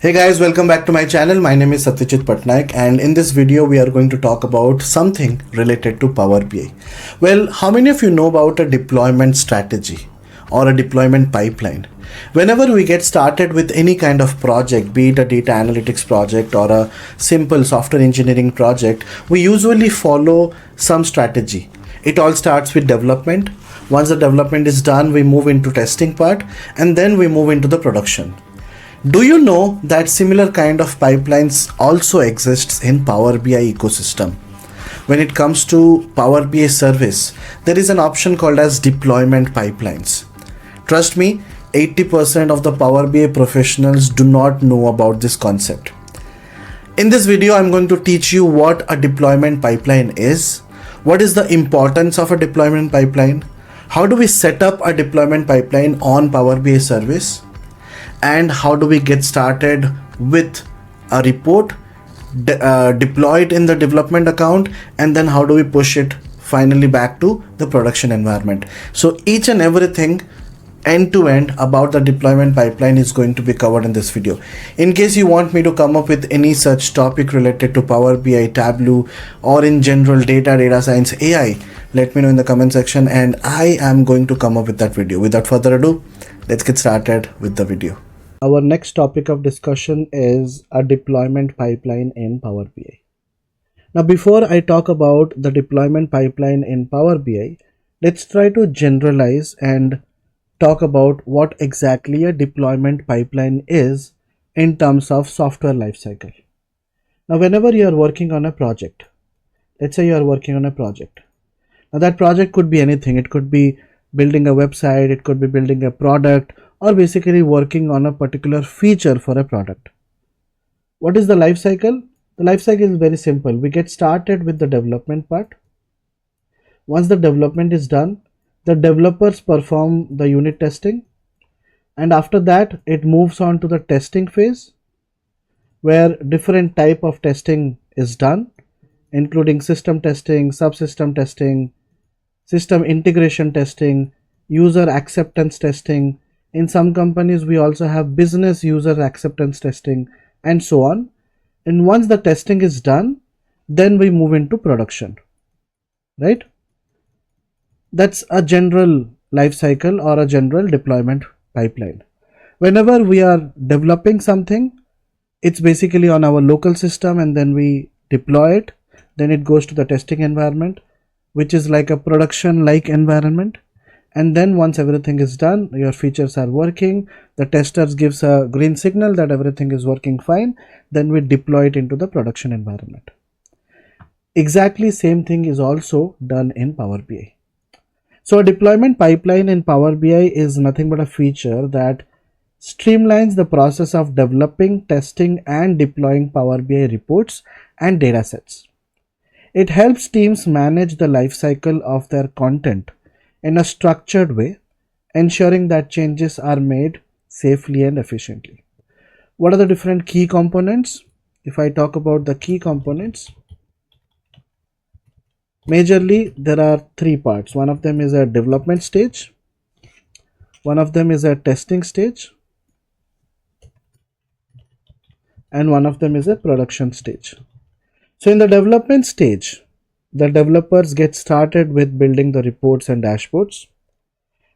Hey guys, welcome back to my channel. My name is Satyajit Pattnaik, and in this video we are going to talk about something related to Power BI. Well, how many of you know about a deployment strategy or a deployment pipeline? Whenever we get started with any kind of project, be it a data analytics project or a simple software engineering project, we usually follow some strategy. It all starts with development. Once the development is done, we move into testing part, and then we move into the production. Do you know that similar kind of pipelines also exists in Power BI ecosystem? When it comes to Power BI service, there is an option called as deployment pipelines. Trust me, 80% of the Power BI professionals do not know about this concept. In this video, I'm going to teach you what a deployment pipeline is, what is the importance of a deployment pipeline, how do we set up a deployment pipeline on Power BI service, and how do we get started with a report deployed in the development account, and then how do we push it finally back to the production environment. So each and everything end to end about the deployment pipeline is going to be covered in this video. In case you want me to come up with any such topic related to Power BI, Tableau, or in general data science, AI, let me know in the comment section and I am going to come up with that video. Without further ado, let's get started with the video. Our next topic of discussion is a deployment pipeline in Power BI. Now, before I talk about the deployment pipeline in Power BI, let's try to generalize and talk about what exactly a deployment pipeline is in terms of software lifecycle. Now, whenever you are working on a project, let's say you are working on a project. Now, that project could be anything. It could be building a website, it could be building a product, or basically working on a particular feature for a product. What is the life cycle? The life cycle is very simple. We get started with the development part. Once the development is done, the developers perform the unit testing, and after that it moves on to the testing phase where different type of testing is done, including system testing, subsystem testing, system integration testing, user acceptance testing. In some companies, we also have business user acceptance testing, and so on. And once the testing is done, then we move into production, right? That's a general life cycle or a general deployment pipeline. Whenever we are developing something, it's basically on our local system, and then we deploy it. Then it goes to the testing environment, which is like a production like environment. And then once everything is done, your features are working, the testers gives a green signal that everything is working fine, then we deploy it into the production environment. Exactly same thing is also done in Power BI. So a deployment pipeline in Power BI is nothing but a feature that streamlines the process of developing, testing, and deploying Power BI reports and datasets. It helps teams manage the life cycle of their content in a structured way, ensuring that changes are made safely and efficiently. What are the different key components? If I talk about the key components, majorly there are three parts. One of them is a development stage, one of them is a testing stage, and one of them is a production stage. So in the development stage, the developers get started with building the reports and dashboards,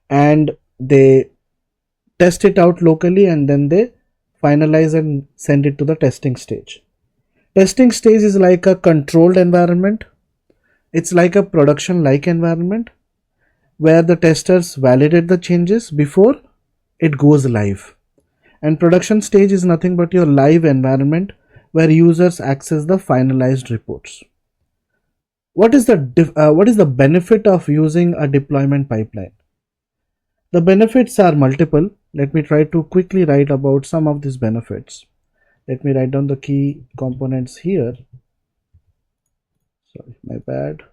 and they test it out locally, and then they finalize and send it to the testing stage. Testing stage is like a controlled environment. It's like a production like environment where the testers validate the changes before it goes live. And production stage is nothing but your live environment where users access the finalized reports. What is the benefit of using a deployment pipeline? The benefits are multiple. Let me try to quickly write about some of these benefits. Let me write down the key components here. Sorry, my bad.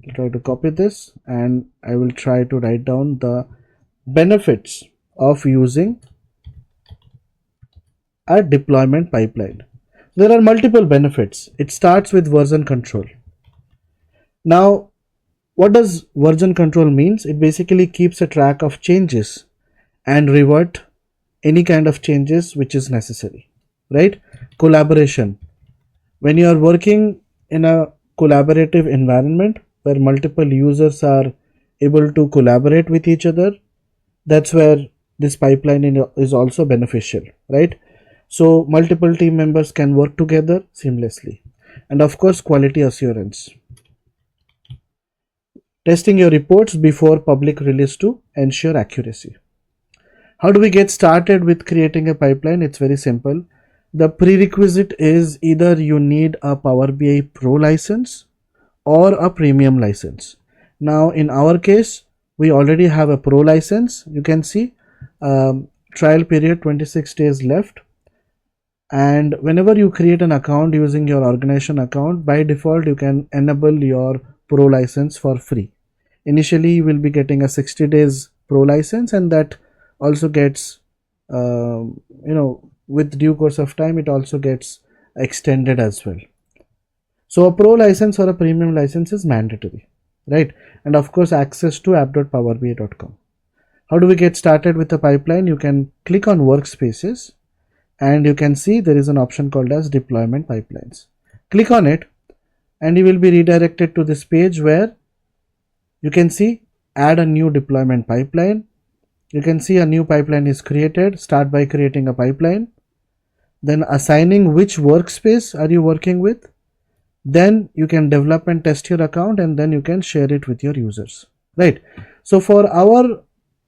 I'll try to copy this, and I will try to write down the benefits of using a deployment pipeline. There are multiple benefits. It starts with version control. Now, What does version control means? It basically keeps a track of changes and revert any kind of changes which is necessary, right? Collaboration. When you are working in a collaborative environment where multiple users are able to collaborate with each other, that's where this pipeline is also beneficial, right? So multiple team members can work together seamlessly. And of course, quality assurance. Testing your reports before public release to ensure accuracy. How do we get started with creating a pipeline? It's very simple. The prerequisite is either you need a Power BI Pro license or a premium license. Now in our case, we already have a Pro license. You can see trial period 26 days left. And whenever you create an account using your organization account, by default you can enable your Pro license for free. Initially you will be getting a 60 days Pro license, and that also gets with due course of time it also gets extended as well. So a Pro license or a premium license is mandatory, right? And of course access to app.powerbi.com. How do we get started with the pipeline? You can click on workspaces and you can see there is an option called as deployment pipelines. Click on it and you will be redirected to this page where you can see add a new deployment pipeline. You can see a new pipeline is created. Start by creating a pipeline, then assigning which workspace are you working with. Then you can develop and test your account, and then you can share it with your users, right? So for our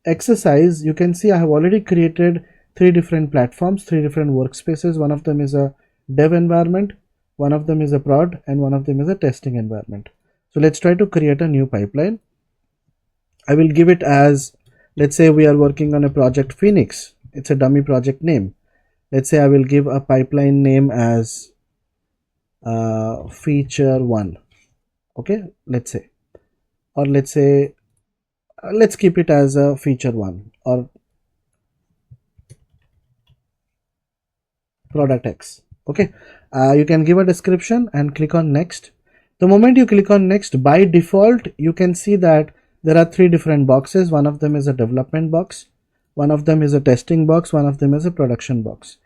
exercise, you can see I have already created 3 different platforms, 3 different workspaces. One of them is a dev environment, one of them is a prod, and one of them is a testing environment. So let's try to create a new pipeline. I will give it as, let's say we are working on a project Phoenix. It's a dummy project name. Let's say I will give a pipeline name as feature 1. Okay, let's say, or let's say let's keep it as a feature 1 or product X. Okay, you can give a description and click on next. The moment you click on next, by default you can see that there are 3 different boxes. One of them is a development box, one of them is a testing box, one of them is a production box.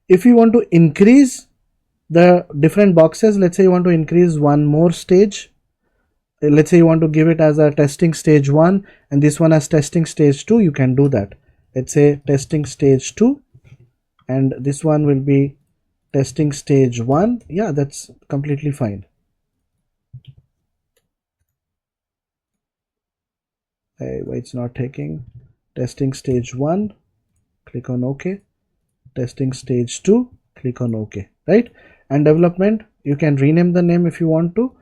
If you want to increase the different boxes, let's say you want to increase one more stage, let's say you want to give it as a testing stage 1 and this one as testing stage 2, you can do that. Let's say testing stage 2 and this one will be testing stage 1. Yeah, that's completely fine. Why it's not taking? Testing stage 1, click on OK. Testing stage 2, click on OK, right? And development, you can rename the name if you want to,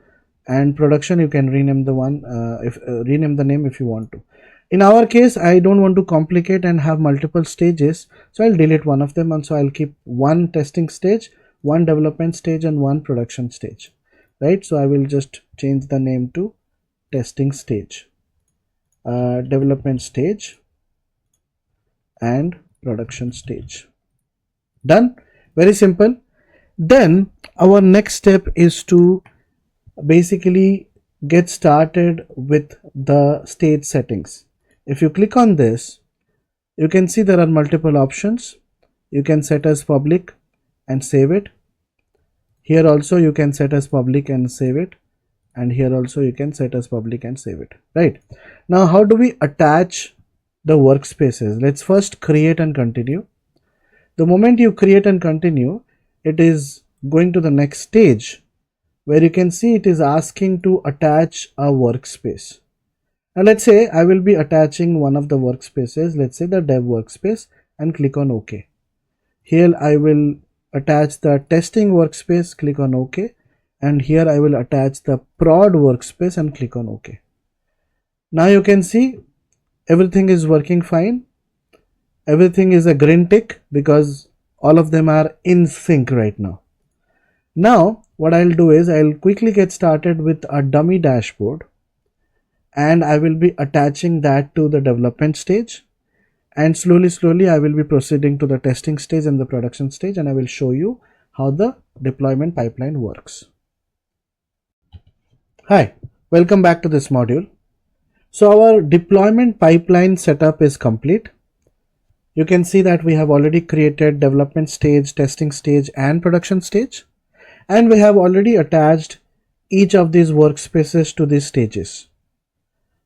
and production you can rename the rename the name if you want to. In our case, I don't want to complicate and have multiple stages, so I'll delete one of them, and so I'll keep one testing stage, one development stage, and one production stage, right? So I will just change the name to testing stage, development stage, and production stage. Done. Very simple. Then our next step is to basically get started with the stage settings. If you click on this, you can see there are multiple options. You can set as public and save it. Here also you can set as public and save it, and here also you can set as public and save it, right? Now how do we attach the workspaces? Let's first create and continue. The moment you create and continue, it is going to the next stage where you can see it is asking to attach a workspace. Now let's say I will be attaching one of the workspaces, let's say the dev workspace, and click on OK. Here I will attach the testing workspace, click on OK, and here I will attach the prod workspace and click on OK. Now you can see everything is working fine. Everything is a green tick because all of them are in sync right now. Now what I'll do is I'll quickly get started with a dummy dashboard, and I will be attaching that to the development stage, and slowly I will be proceeding to the testing stage and the production stage, and I will show you how the deployment pipeline works. Hi, welcome back to this module. So our deployment pipeline setup is complete. You can see that we have already created development stage, testing stage, and production stage. And we have already attached each of these workspaces to these stages.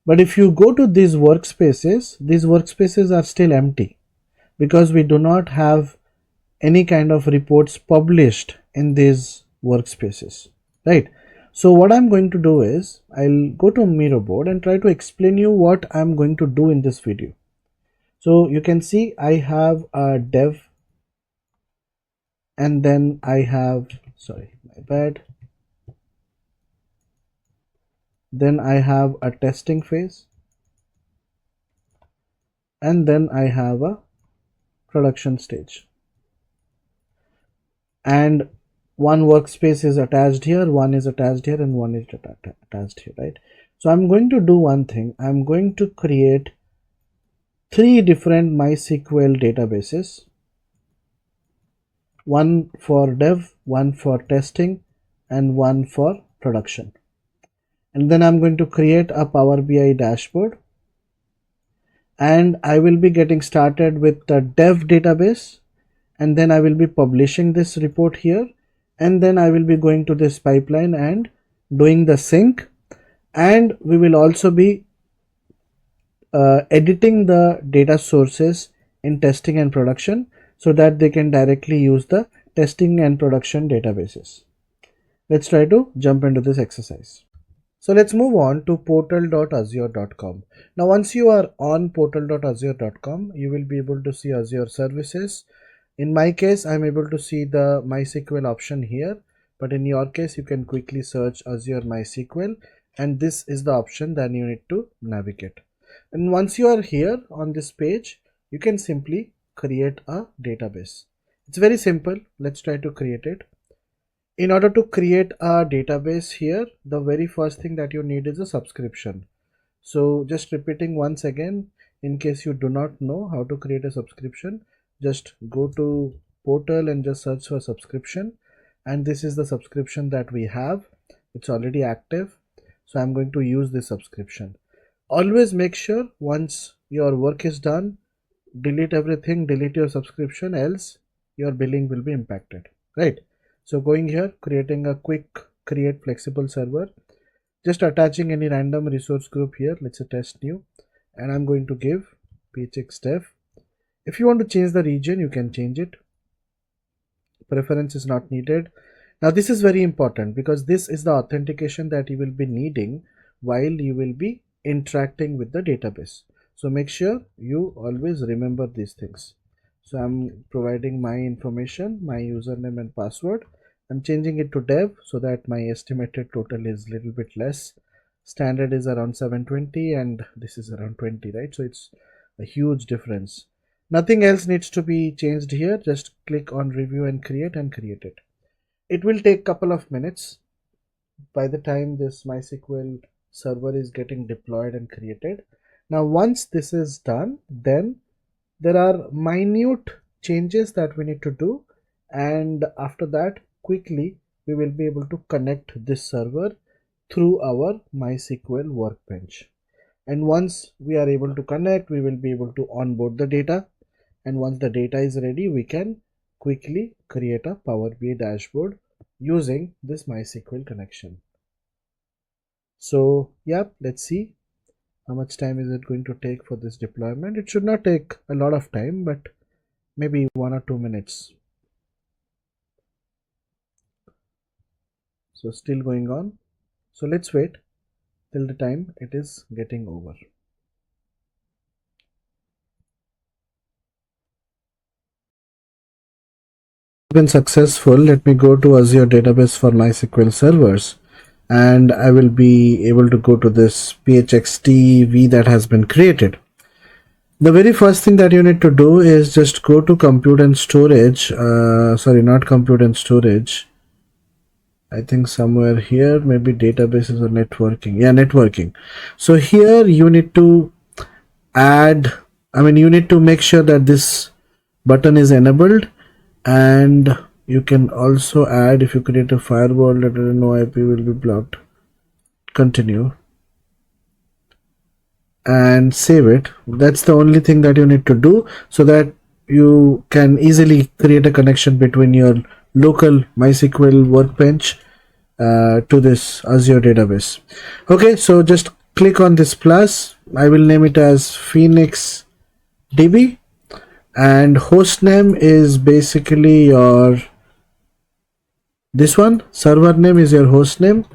But if you go to these workspaces are still empty because we do not have any kind of reports published in these workspaces, right? So what I'm going to do is I'll go to Miro board and try to explain you what I'm going to do in this video. So you can see I have a dev, and then I have, sorry, my bad. Then I have a testing phase, and then I have a production stage. And one workspace is attached here, one is attached here, and one is attached here, right? So I'm going to do one thing. I'm going to create 3 different MySQL databases, one for dev, one for testing, and one for production. And then I'm going to create a Power BI dashboard, and I will be getting started with the dev database, and then I will be publishing this report here, and then I will be going to this pipeline and doing the sync, and we will also be editing the data sources in testing and production so that they can directly use the testing and production databases. Let's try to jump into this exercise. So let's move on to portal.azure.com. Now once you are on portal.azure.com, you will be able to see Azure services. In my case, I'm able to see the MySQL option here, but in your case, you can quickly search Azure MySQL, and this is the option that you need to navigate. And once you are here on this page, you can simply create a database. It's very simple. Let's try to create it. In order to create a database here, the very first thing that you need is a subscription. So just repeating once again, in case you do not know how to create a subscription, just go to portal and just search for subscription, and this is the subscription that we have. It's already active, so I'm going to use this subscription. Always make sure once your work is done, delete everything, delete your subscription, else your billing will be impacted, right? So going here, creating a quick create flexible server, just attaching any random resource group here, let's say test new, and I'm going to give phxdev. If you want to change the region, you can change it. Preference is not needed. Now this is very important because this is the authentication that you will be needing while you will be interacting with the database. So make sure you always remember these things. So I'm providing my information, my username and password. I'm changing it to dev so that my estimated total is a little bit less. Standard is around 720 and this is around 20, right? So it's a huge difference. Nothing else needs to be changed here. Just click on review and create it. It will take a couple of minutes. By the time this MySQL server is getting deployed and created. Now once this is done, then there are minute changes that we need to do, and after that quickly we will be able to connect this server through our MySQL workbench. And once we are able to connect, we will be able to onboard the data, and once the data is ready, we can quickly create a Power BI dashboard using this MySQL connection. So yeah, let's see how much time is it going to take for this deployment. It should not take a lot of time, but maybe 1 or 2 minutes. So still going on. So let's wait till the time it is getting over. Been successful. Let me go to Azure database for MySQL servers, and I will be able to go to this 𝐭𝐴𝐻𝐶𝐽 that has been created. The very first thing that you need to do is just go to compute and storage. Sorry, not compute and storage. I think somewhere here, maybe databases or networking. Yeah, networking. So here you need to add, you need to make sure that this button is enabled, and you can also add, if you create a firewall, that no IP will be blocked. Continue. and save it. That's the only thing that you need to do, so that you can easily create a connection between your local MySQL workbench to this Azure database. Okay, so just click on this plus. I will name it as Phoenix DB, and host name is basically your this one. Server name is your host name.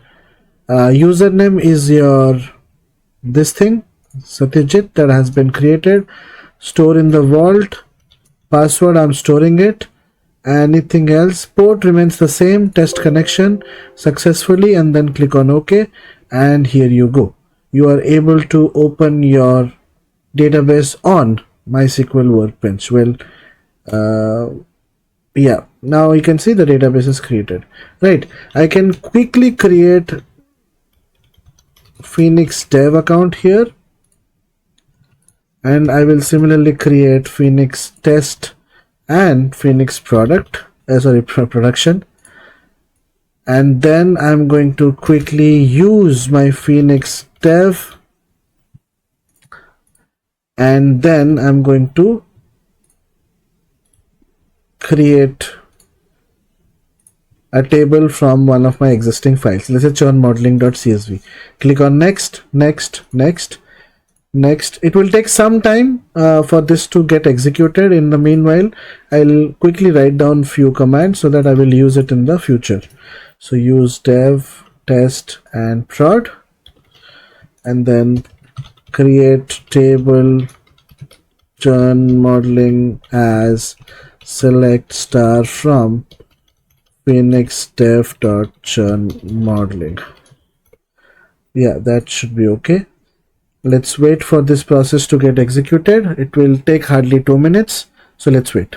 Username is your this thing Satyajit that has been created. Store in the vault. Password, I'm storing it. Anything else? Port remains the same. Test connection successfully, and then click on OK, and here you go. You are able to open your database on MySQL workbench. Well, yeah, now you can see the database is created, right? I can quickly create Phoenix dev account here, and I will similarly create Phoenix test and Phoenix production, and then I'm going to quickly use my Phoenix dev, and then I'm going to create a table from one of my existing files. Let's say churnmodeling.csv. Click on next. It will take some time for this to get executed. In the meanwhile, I'll quickly write down few commands so that I will use it in the future. So use dev, test, and prod, and then create table churn modeling as select star from Phoenix dev.churn modeling. Yeah, that should be okay. Let's wait for this process to get executed. It will take hardly 2 minutes, so let's wait.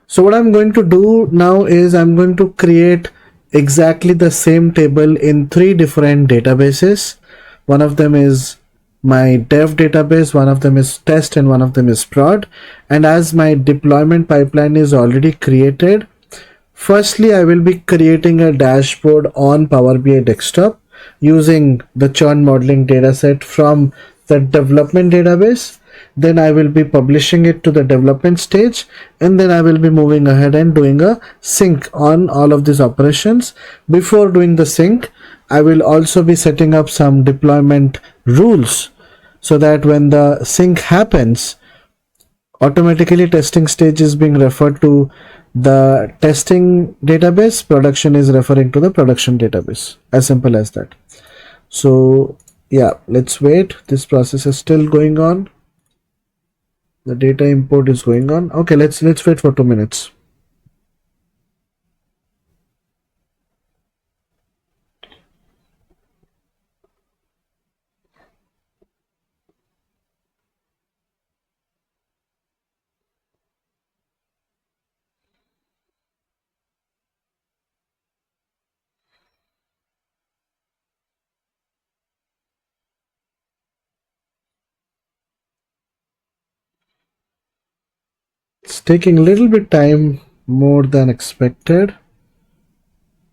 So what I'm going to do now is I'm going to create exactly the same table in 3 different databases. One of them is my dev database, one of them is test, and one of them is prod. And as my deployment pipeline is already created, firstly I will be creating a dashboard on Power BI desktop using the churn modeling dataset from the development database. Then I will be publishing it to the development stage, and then I will be moving ahead and doing a sync on all of these operations. Before doing the sync, I will also be setting up some deployment rules so that when the sync happens, automatically testing stage is being referred to the testing database, production is referring to the production database. As simple as that. So yeah, let's wait. This process is still going on. The data import is going on. Okay, let's wait for 2 minutes. It's taking a little bit time more than expected,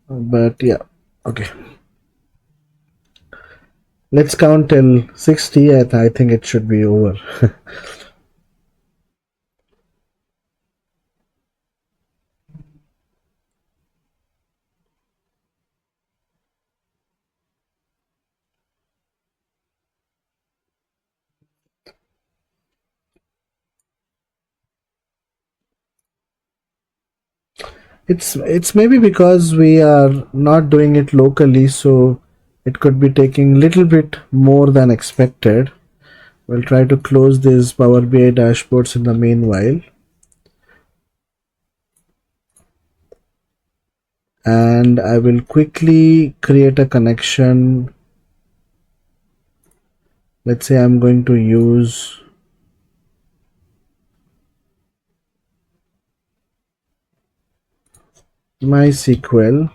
but yeah, okay. Let's count till 60 and I think it should be over. It's maybe because we are not doing it locally, so it could be taking a little bit more than expected. We'll try to close these Power BI dashboards in the meanwhile. And I will quickly create a connection. Let's say I'm going to use MySQL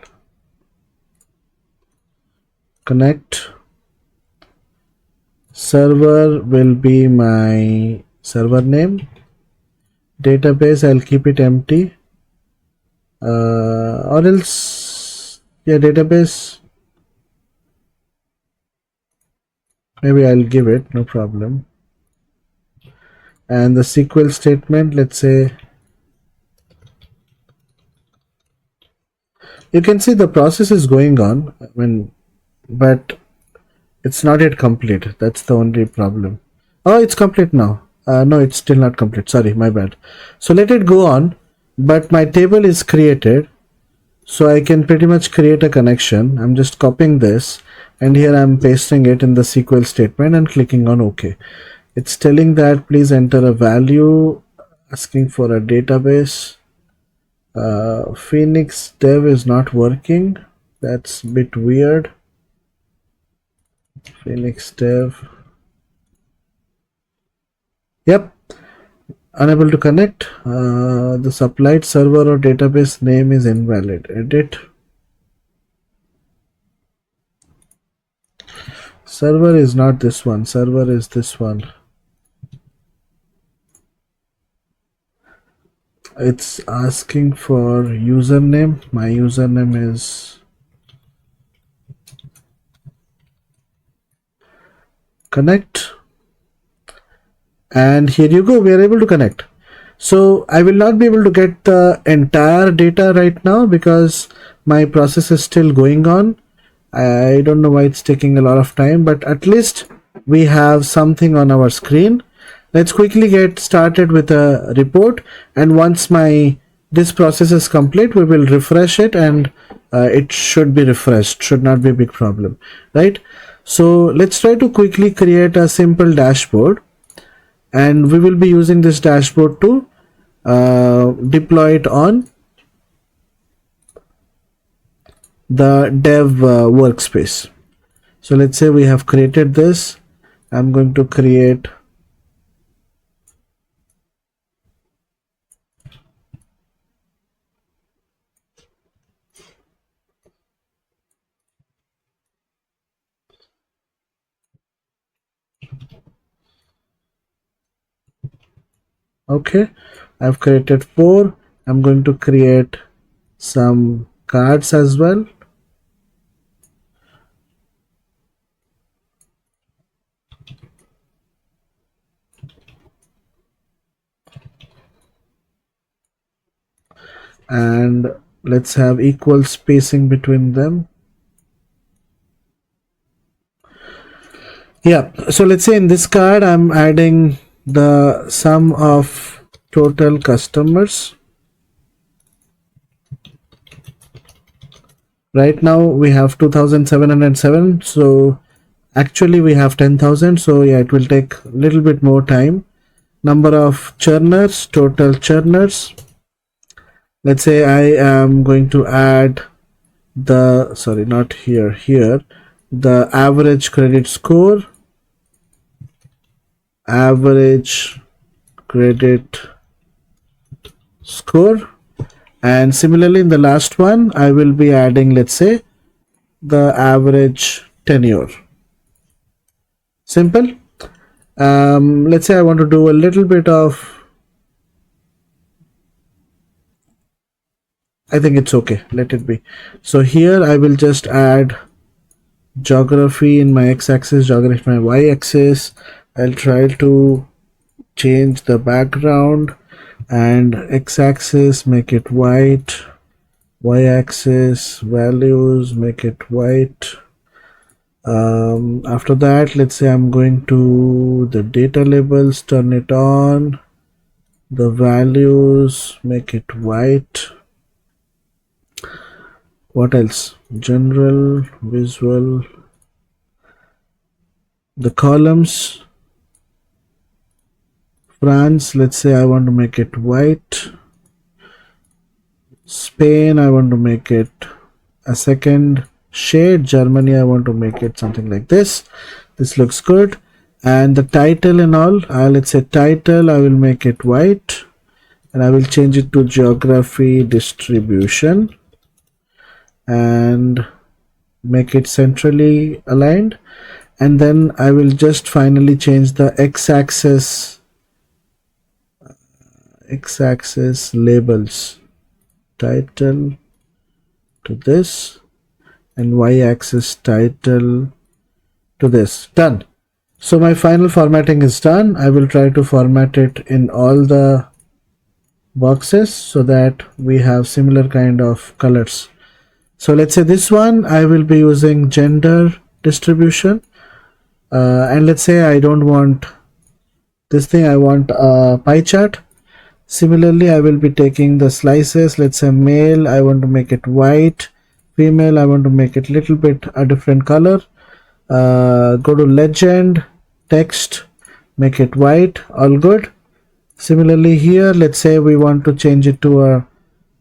connect. Server will be my server name. Database, I'll keep it empty. or else, yeah, database, maybe I'll give it, no problem. And the SQL statement, let's say, you can see the process is going on, but it's not yet complete. That's the only problem. Oh, it's complete now. No, it's still not complete. Sorry, my bad. So let it go on, but my table is created. So I can pretty much create a connection. I'm just copying this, and here I'm pasting it in the SQL statement and clicking on OK. It's telling that please enter a value, asking for a database. Phoenix dev is not working. That's a bit weird. Phoenix dev. Yep, unable to connect. The supplied server or database name is invalid. Edit. Server is not this one. Server is this one. It's asking for username. My username is connect. And here you go. We are able to connect. So I will not be able to get the entire data right now because my process is still going on. I don't know why it's taking a lot of time, but at least we have something on our screen. Let's quickly get started with a report, and once this process is complete, we will refresh it, and it should be refreshed. Should not be a big problem, right? So let's try to quickly create a simple dashboard, and we will be using this dashboard to deploy it on the dev workspace. So let's say we have created this. I'm going to create okay, I've created 4. I'm going to create some cards as well. And let's have equal spacing between them. Yeah, so let's say in this card I'm adding the sum of total customers. Right now we have 2707, so actually we have 10,000, so yeah, it will take a little bit more time. Number of churners, total churners. Let's say I am going to add the, sorry, not here, the average credit score, average credit score. And similarly in the last one I will be adding, let's say, the average tenure. Simple. Let's say I want to do a little bit of, I think it's okay, let it be. So here I will just add geography in my x-axis, geography in my y-axis. I'll try to change the background, and x-axis make it white, y-axis values make it white. After that, let's say I'm going to the data labels, turn it on, the values make it white. What else? General, visual, the columns, France, let's say I want to make it white. Spain, I want to make it a second shade. Germany, I want to make it something like this. This looks good. And the title and all, let's say title, I will make it white, and I will change it to geography distribution and make it centrally aligned. And then I will just finally change the x-axis labels. title to this, and y-axis title to this. Done. So my final formatting is done. I will try to format it in all the boxes so that we have similar kind of colors. So let's say this one I will be using gender distribution, and let's say I don't want this thing, I want a pie chart. Similarly, I will be taking the slices. Let's say male, I want to make it white. Female, I want to make it little bit a different color. Go to legend, text, make it white, all good. Similarly here, let's say we want to change it to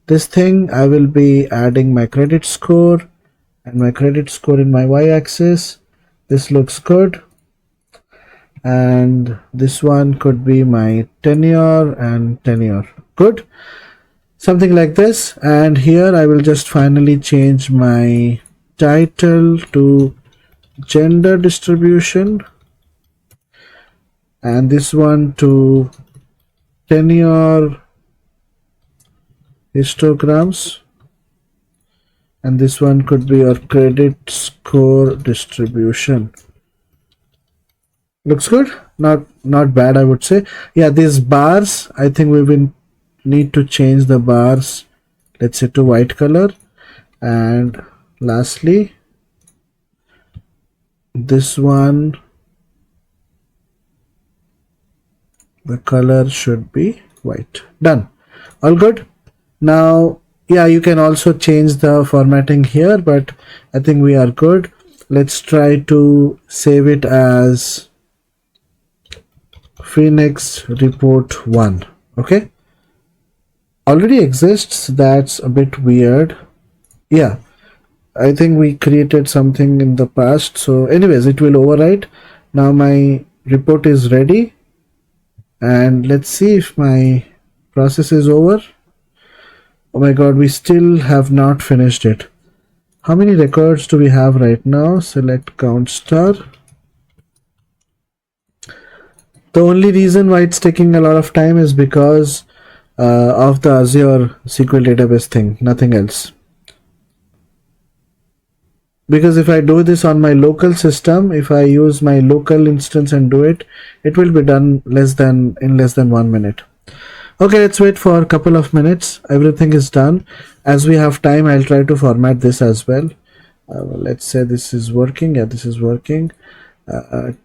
this thing. I will be adding my credit score and my credit score in my y-axis. This looks good. And this one could be my tenure and tenure. Good. Something like this. And here I will just finally change my title to gender distribution, and this one to tenure histograms, and this one could be our credit score distribution. Looks good. Not bad, I would say. Yeah, these bars, I think we will need to change the bars, let's say, to white color. And lastly, this one, the color should be white. Done. All good. Now, yeah, you can also change the formatting here, but I think we are good. Let's try to save it as Phoenix report 1. Okay, already exists. That's a bit weird. Yeah, I think we created something in the past. So anyways, it will overwrite. Now my report is ready, and let's see if my process is over. Oh my god, we still have not finished it. How many records do we have right now? Select count star. The only reason why it's taking a lot of time is because of the Azure SQL Database thing, nothing else. Because if I do this on my local system, if I use my local instance and do it, it will be done in less than 1 minute. Okay, let's wait for a couple of minutes. Everything is done. As we have time, I'll try to format this as well. Let's say this is working. Yeah, this is working.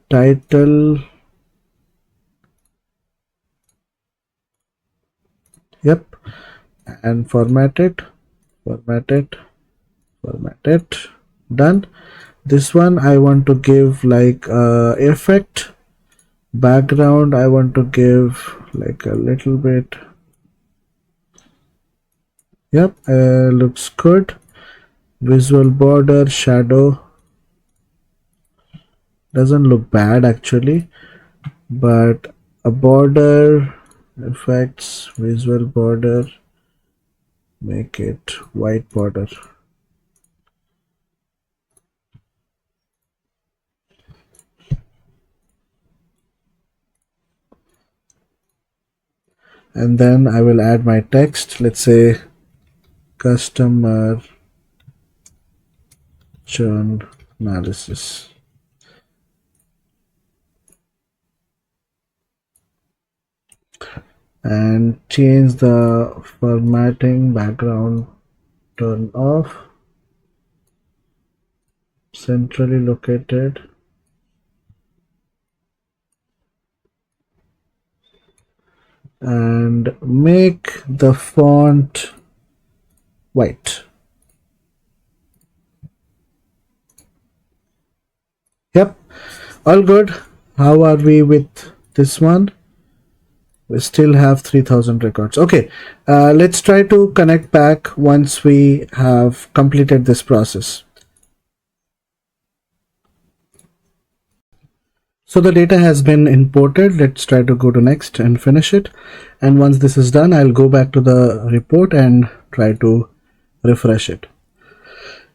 Title. Yep. And format it. Done. This one I want to give like effect. Background I want to give like a little bit. Yep, looks good. Visual border, shadow doesn't look bad actually, but a border, effects, visual border, make it white border. And then I will add my text. Let's say customer churn analysis. And change the formatting, background turn off, centrally located, and make the font white. Yep, all good. How are we with this one? We still have 3000 records. Okay, let's try to connect back once we have completed this process. So the data has been imported. Let's try to go to next and finish it. And once this is done, I'll go back to the report and try to refresh it.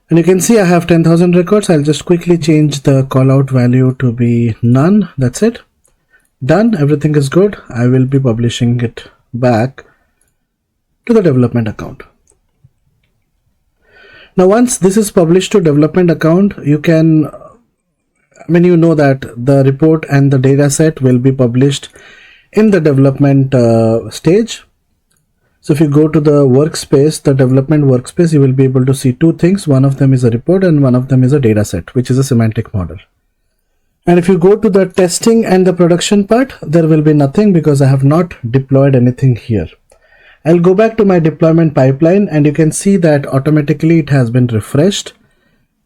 And you can see I have 10,000 records. I'll just quickly change the callout value to be none. That's it. Done. Everything is good. I will be publishing it back to the development account. Now once this is published to development account, you can, when you know that the report and the data set will be published in the development stage. So if you go to the workspace, the development workspace, you will be able to see two things. One of them is a report and one of them is a data set, which is a semantic model. And if you go to the testing and the production part, there will be nothing because I have not deployed anything here. I'll go back to my deployment pipeline and you can see that automatically it has been refreshed.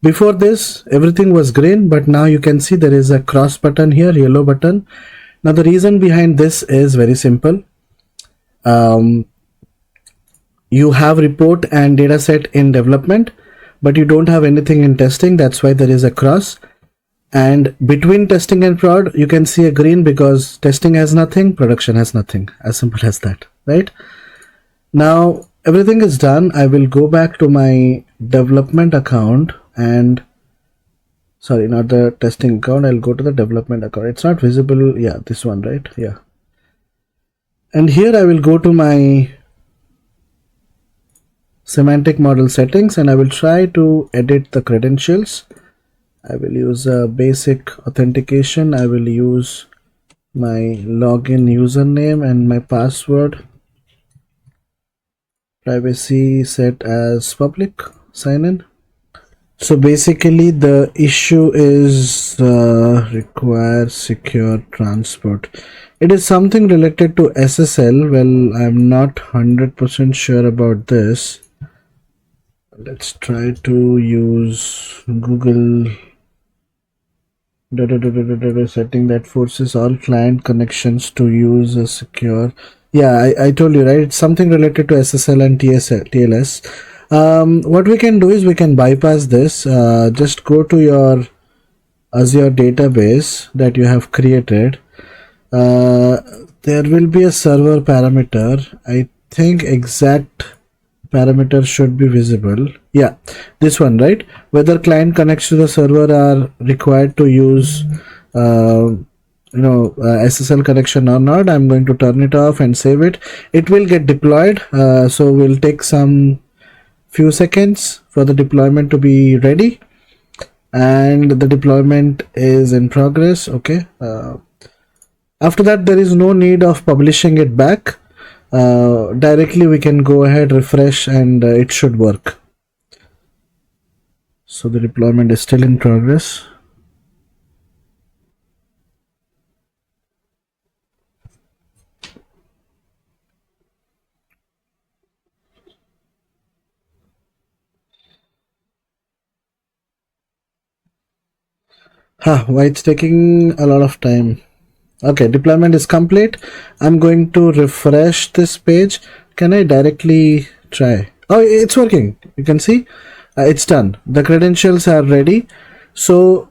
Before this, everything was green, but now you can see there is a cross button here, yellow button. Now the reason behind this is very simple. You have report and data set in development, but you don't have anything in testing. That's why there is a cross. And between testing and prod, you can see a green because testing has nothing, production has nothing. As simple as that, right? Now everything is done. I will go back to my development account and, sorry, not the testing account. I'll go to the development account. It's not visible. Yeah, this one, right? Yeah. And here I will go to my semantic model settings and I will try to edit the credentials. I will use a basic authentication. I will use my login username and my password. Privacy set as public. Sign in. So basically the issue is require secure transport. It is something related to SSL. Well, I'm not 100% sure about this. Let's try to use Google setting that forces all client connections to use a secure. Yeah, I told you, right? It's something related to SSL and TLS. What we can do is we can bypass this. Just go to your Azure database that you have created. There will be a server parameter. I think exact parameter should be visible. Yeah, this one, right? Whether client connects to the server are required to use SSL connection or not. I'm going to turn it off and save it. It will get deployed, so we'll take some few seconds for the deployment to be ready, and the deployment is in progress. Okay, after that there is no need of publishing it back. Directly we can go ahead, refresh, and it should work. So the deployment is still in progress. Why it's taking a lot of time. Okay, deployment is complete. I'm going to refresh this page. Can I directly try? Oh, it's working. You can see it's done. The credentials are ready. So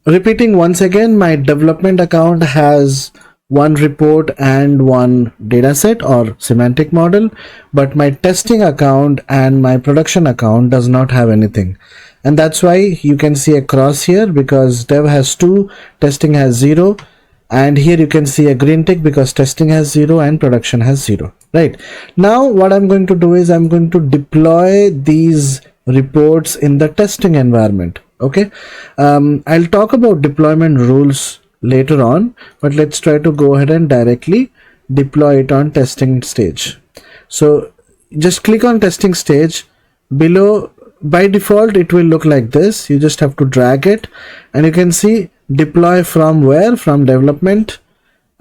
repeating once again, my development account has one report and one data set or semantic model, but my testing account and my production account does not have anything. And that's why you can see a cross here, because dev has 2, testing has 0. And here you can see a green tick because testing has 0 and production has 0. Right now what I'm going to do is I'm going to deploy these reports in the testing environment. Okay, I'll talk about deployment rules later on, but let's try to go ahead and directly deploy it on testing stage. So just click on testing stage. Below, by default it will look like this. You just have to drag it and you can see deploy from where, from development.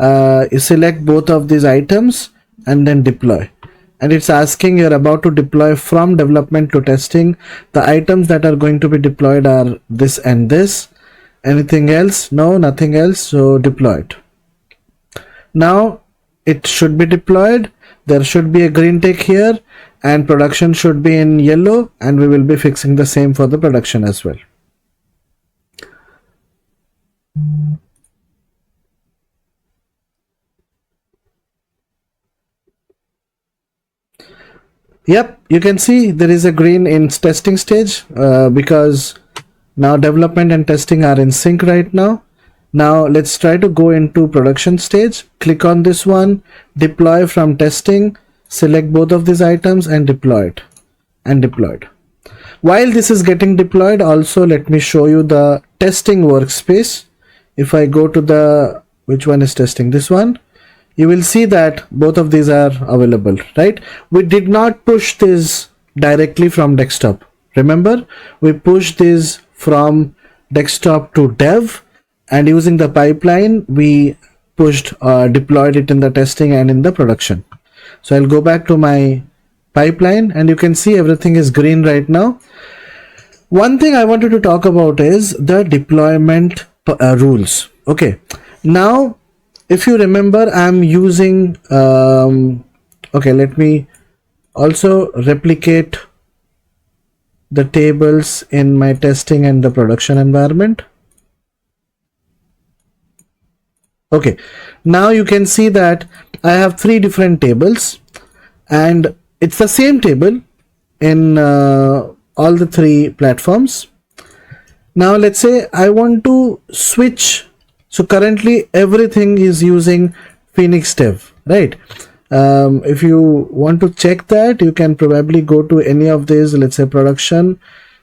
You select both of these items and then deploy, and it's asking you're about to deploy from development to testing. The items that are going to be deployed are this and this. Anything else? No, nothing else. So deploy it. Now it should be deployed. There should be a green tick here and production should be in yellow, and we will be fixing the same for the production as well. Yep, you can see there is a green in testing stage because now development and testing are in sync right now. Now let's try to go into production stage. Click on this one, deploy from testing, select both of these items and deploy it, and deploy it. While this is getting deployed, also let me show you the testing workspace. If I go to the, which one is testing, this one, you will see that both of these are available, right? We did not push this directly from desktop. Remember, we pushed this from desktop to dev, and using the pipeline we pushed deployed it in the testing and in the production. So I'll go back to my pipeline and you can see everything is green right now. One thing I wanted to talk about is the deployment rules. Okay, now if you remember, I'm using okay, let me also replicate the tables in my testing and the production environment. Okay, now you can see that I have three different tables and it's the same table in all the three platforms. Now let's say I want to switch. So currently everything is using Phoenix Dev, right? If you want to check that, you can probably go to any of these, let's say production,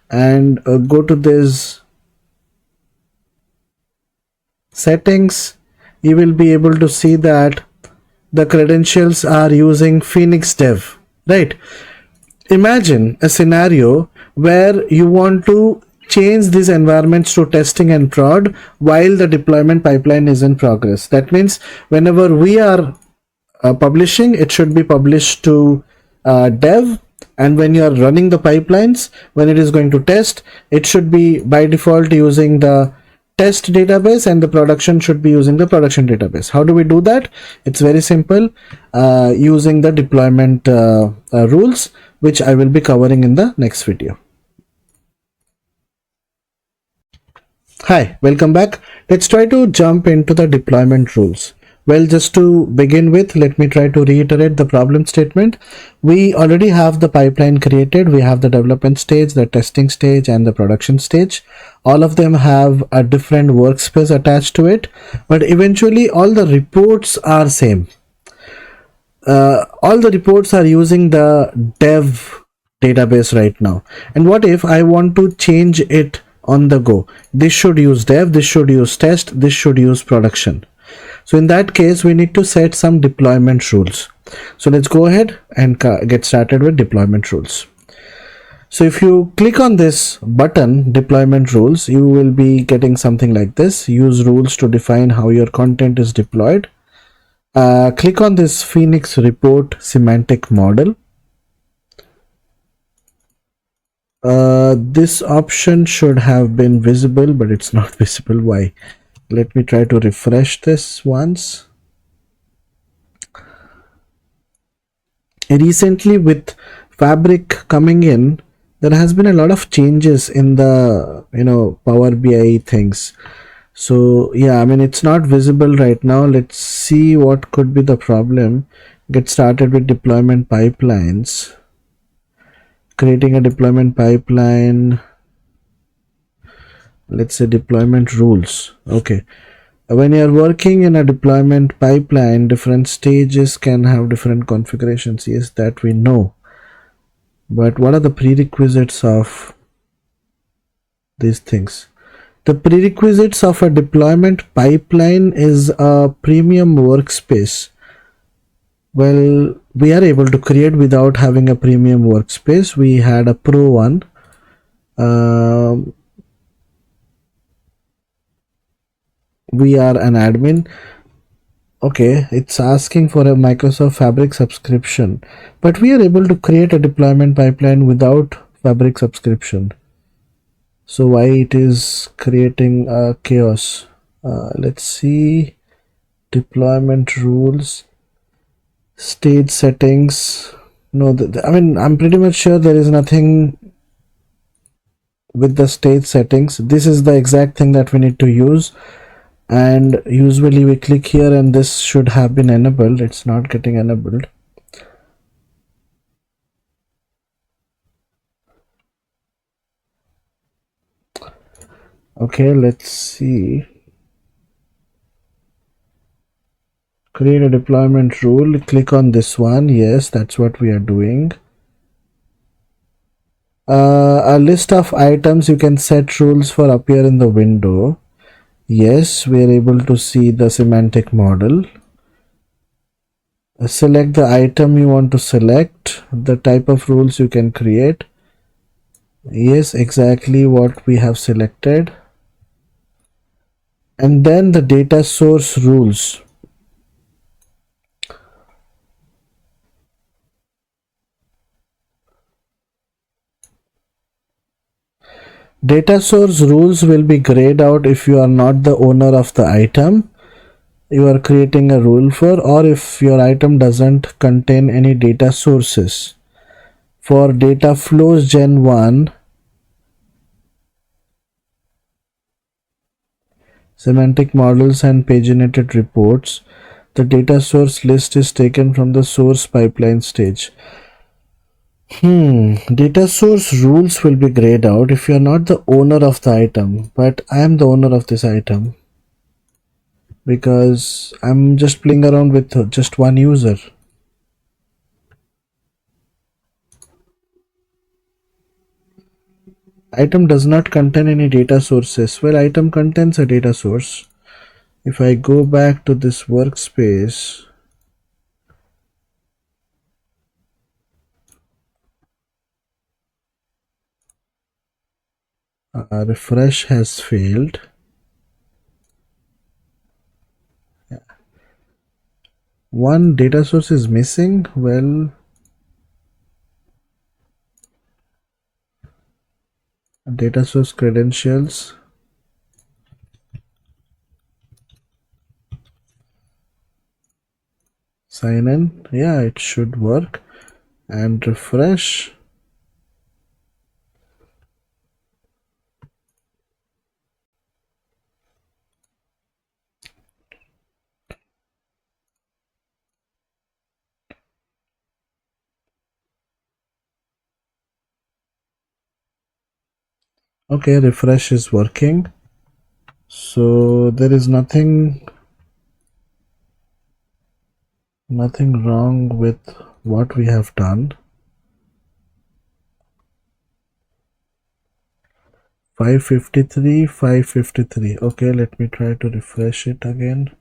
and go to this settings. You will be able to see that the credentials are using Phoenix Dev, right? Imagine a scenario where you want to change these environments to testing and prod while the deployment pipeline is in progress. That means whenever we are publishing, it should be published to dev, and when you are running the pipelines, when it is going to test, it should be by default using the test database, and the production should be using the production database. How do we do that? It's very simple, using the deployment rules, which I will be covering in the next video. Hi, welcome back. Let's try to jump into the deployment rules. Well, just to begin with, let me try to reiterate the problem statement. We already have the pipeline created. We have the development stage, the testing stage, and the production stage. All of them have a different workspace attached to it, but eventually all the reports are same. All the reports are using the dev database right now. And what if I want to change it on the go? This should use dev, this should use test, this should use production. So in that case, we need to set some deployment rules. So let's go ahead and get started with deployment rules. So if you click on this button, deployment rules, you will be getting something like this. Use rules to define how your content is deployed. Click on this Phoenix report semantic model. This option should have been visible, but it's not visible. Why? Let me try to refresh this once. Recently, with Fabric coming in, there has been a lot of changes in the Power BI things. So yeah, I mean, it's not visible right now. Let's see what could be the problem. Get started with deployment pipelines. Creating a deployment pipeline. Let's say deployment rules. Okay, when you're working in a deployment pipeline, different stages can have different configurations. Yes, that we know, but what are the prerequisites of these things? The prerequisites of a deployment pipeline is a premium workspace. Well, we are able to create without having a premium workspace. We had a pro one. We are an admin. Okay, it's asking for a Microsoft Fabric subscription, but we are able to create a deployment pipeline without Fabric subscription. So why it is creating a chaos? Let's see. Deployment rules, stage settings. No, I mean, I'm pretty much sure there is nothing with the stage settings. This is the exact thing that we need to use. And usually we click here and this should have been enabled. It's not getting enabled. Okay, let's see. Create a deployment rule. Click on this one. Yes, that's what we are doing. A list of items you can set rules for appear in the window. Yes, we are able to see the semantic model. Select the item you want to select, the type of rules you can create. Yes, exactly what we have selected. And then the data source rules. Data source rules will be grayed out if you are not the owner of the item you are creating a rule for, or if your item doesn't contain any data sources. For data flows gen 1, semantic models and paginated reports, the data source list is taken from the source pipeline stage. Data source rules will be grayed out if you are not the owner of the item, but I am the owner of this item because I'm just playing around with just one user. Item does not contain any data sources. Well, item contains a data source. If I go back to this workspace, refresh has failed. One data source is missing. Well, data source credentials, sign in. Yeah, it should work. And refresh. Okay, refresh is working. So there is nothing wrong with what we have done. 553, 553. Okay, let me try to refresh it again.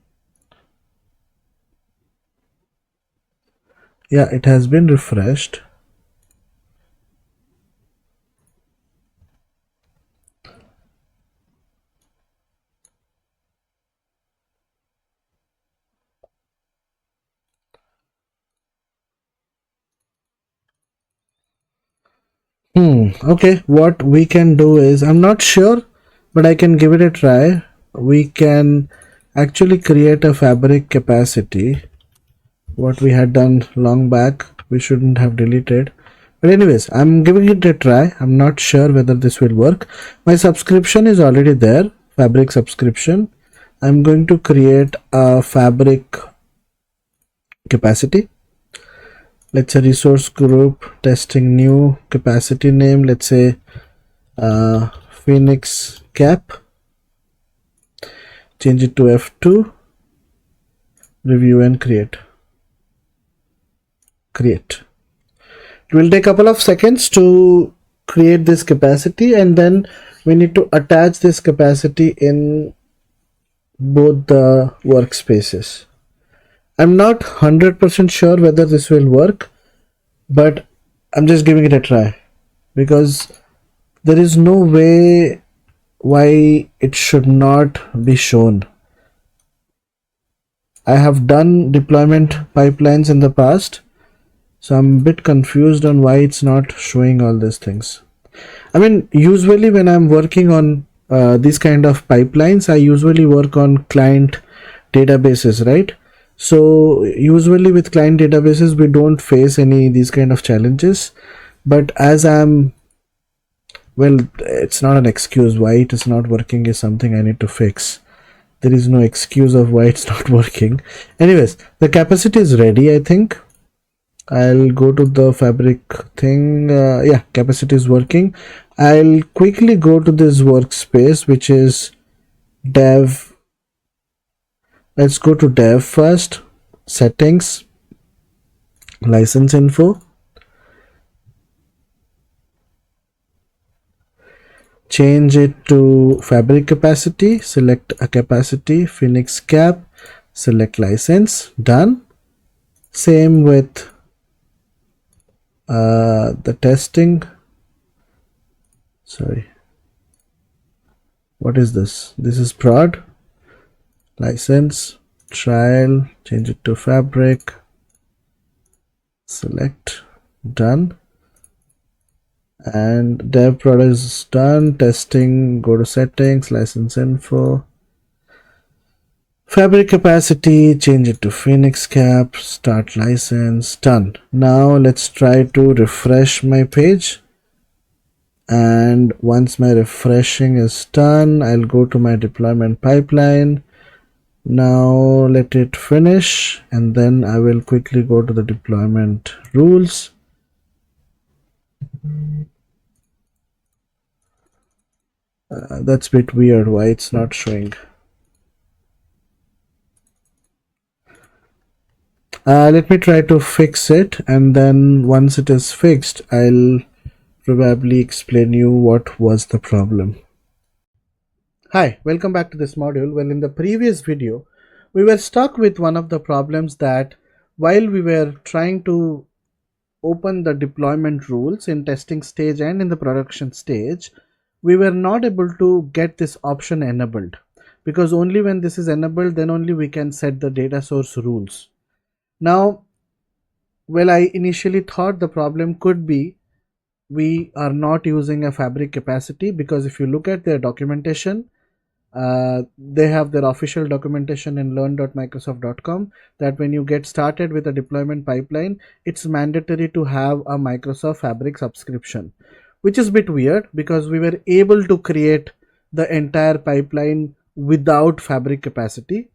Yeah, it has been refreshed. Okay, what we can do is, I'm not sure, but I can give it a try. We can actually create a fabric capacity. What we had done long back, we shouldn't have deleted. But anyways, I'm giving it a try. I'm not sure whether this will work. My subscription is already there, fabric subscription. I'm going to create a fabric capacity. Let's say resource group testing new capacity name. Let's say Phoenix cap. Change it to F2. Review and create. It will take a couple of seconds to create this capacity, and then we need to attach this capacity in both the workspaces. I'm not 100% sure whether this will work, but I'm just giving it a try because there is no way why it should not be shown. I have done deployment pipelines in the past, so I'm a bit confused on why it's not showing all these things. I mean, usually when I'm working on these kind of pipelines, I usually work on client databases, right? So usually with client databases, we don't face any these kind of challenges. But as well, it's not an excuse why it is not working is something I need to fix. There is no excuse of why it's not working. Anyways, the capacity is ready, I think. I'll go to the fabric thing. Yeah, capacity is working. I'll quickly go to this workspace, which is dev. Let's go to dev first. Settings, license info. change it to fabric capacity, select a capacity, Phoenix cap, select license, done. Same with the testing. Sorry, what is this? This is prod, license, trial, change it to fabric, select, done. And dev prod is done. Testing, go to settings, license info, fabric capacity, change it to Phoenix cap, start license, done. Now let's try to refresh my page. And once my refreshing is done, I'll go to my deployment pipeline. Now let it finish, and then I will quickly go to the deployment rules. That's a bit weird, why it's not showing. Let me try to fix it, and then once it is fixed, I'll probably explain you what was the problem. Hi, welcome back to this module. Well, in the previous video, we were stuck with one of the problems that while we were trying to open the deployment rules in testing stage and in the production stage, we were not able to get this option enabled, because only when this is enabled, then only we can set the data source rules. Now, well, I initially thought the problem could be we are not using a fabric capacity, because if you look at their documentation, they have their official documentation in learn.microsoft.com that when you get started with a deployment pipeline, it's mandatory to have a Microsoft Fabric subscription, which is a bit weird because we were able to create the entire pipeline without fabric capacity.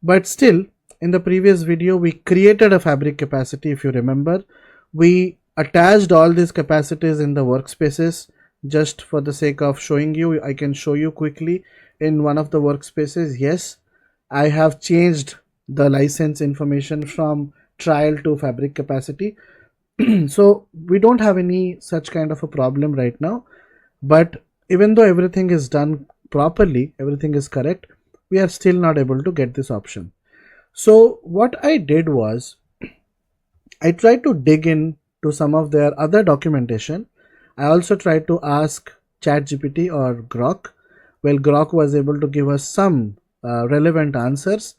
But still, in the previous video, we created a fabric capacity. If you remember, we attached all these capacities in the workspaces. Just for the sake of showing you, I can show you quickly. In one of the workspaces, yes, I have changed the license information from trial to fabric capacity. So we don't have any such kind of a problem right now. But even though everything is done properly, everything is correct, we are still not able to get this option. So what I did was, I tried to dig in to some of their other documentation. I also tried to ask ChatGPT or Grok. Well, Grok was able to give us some relevant answers,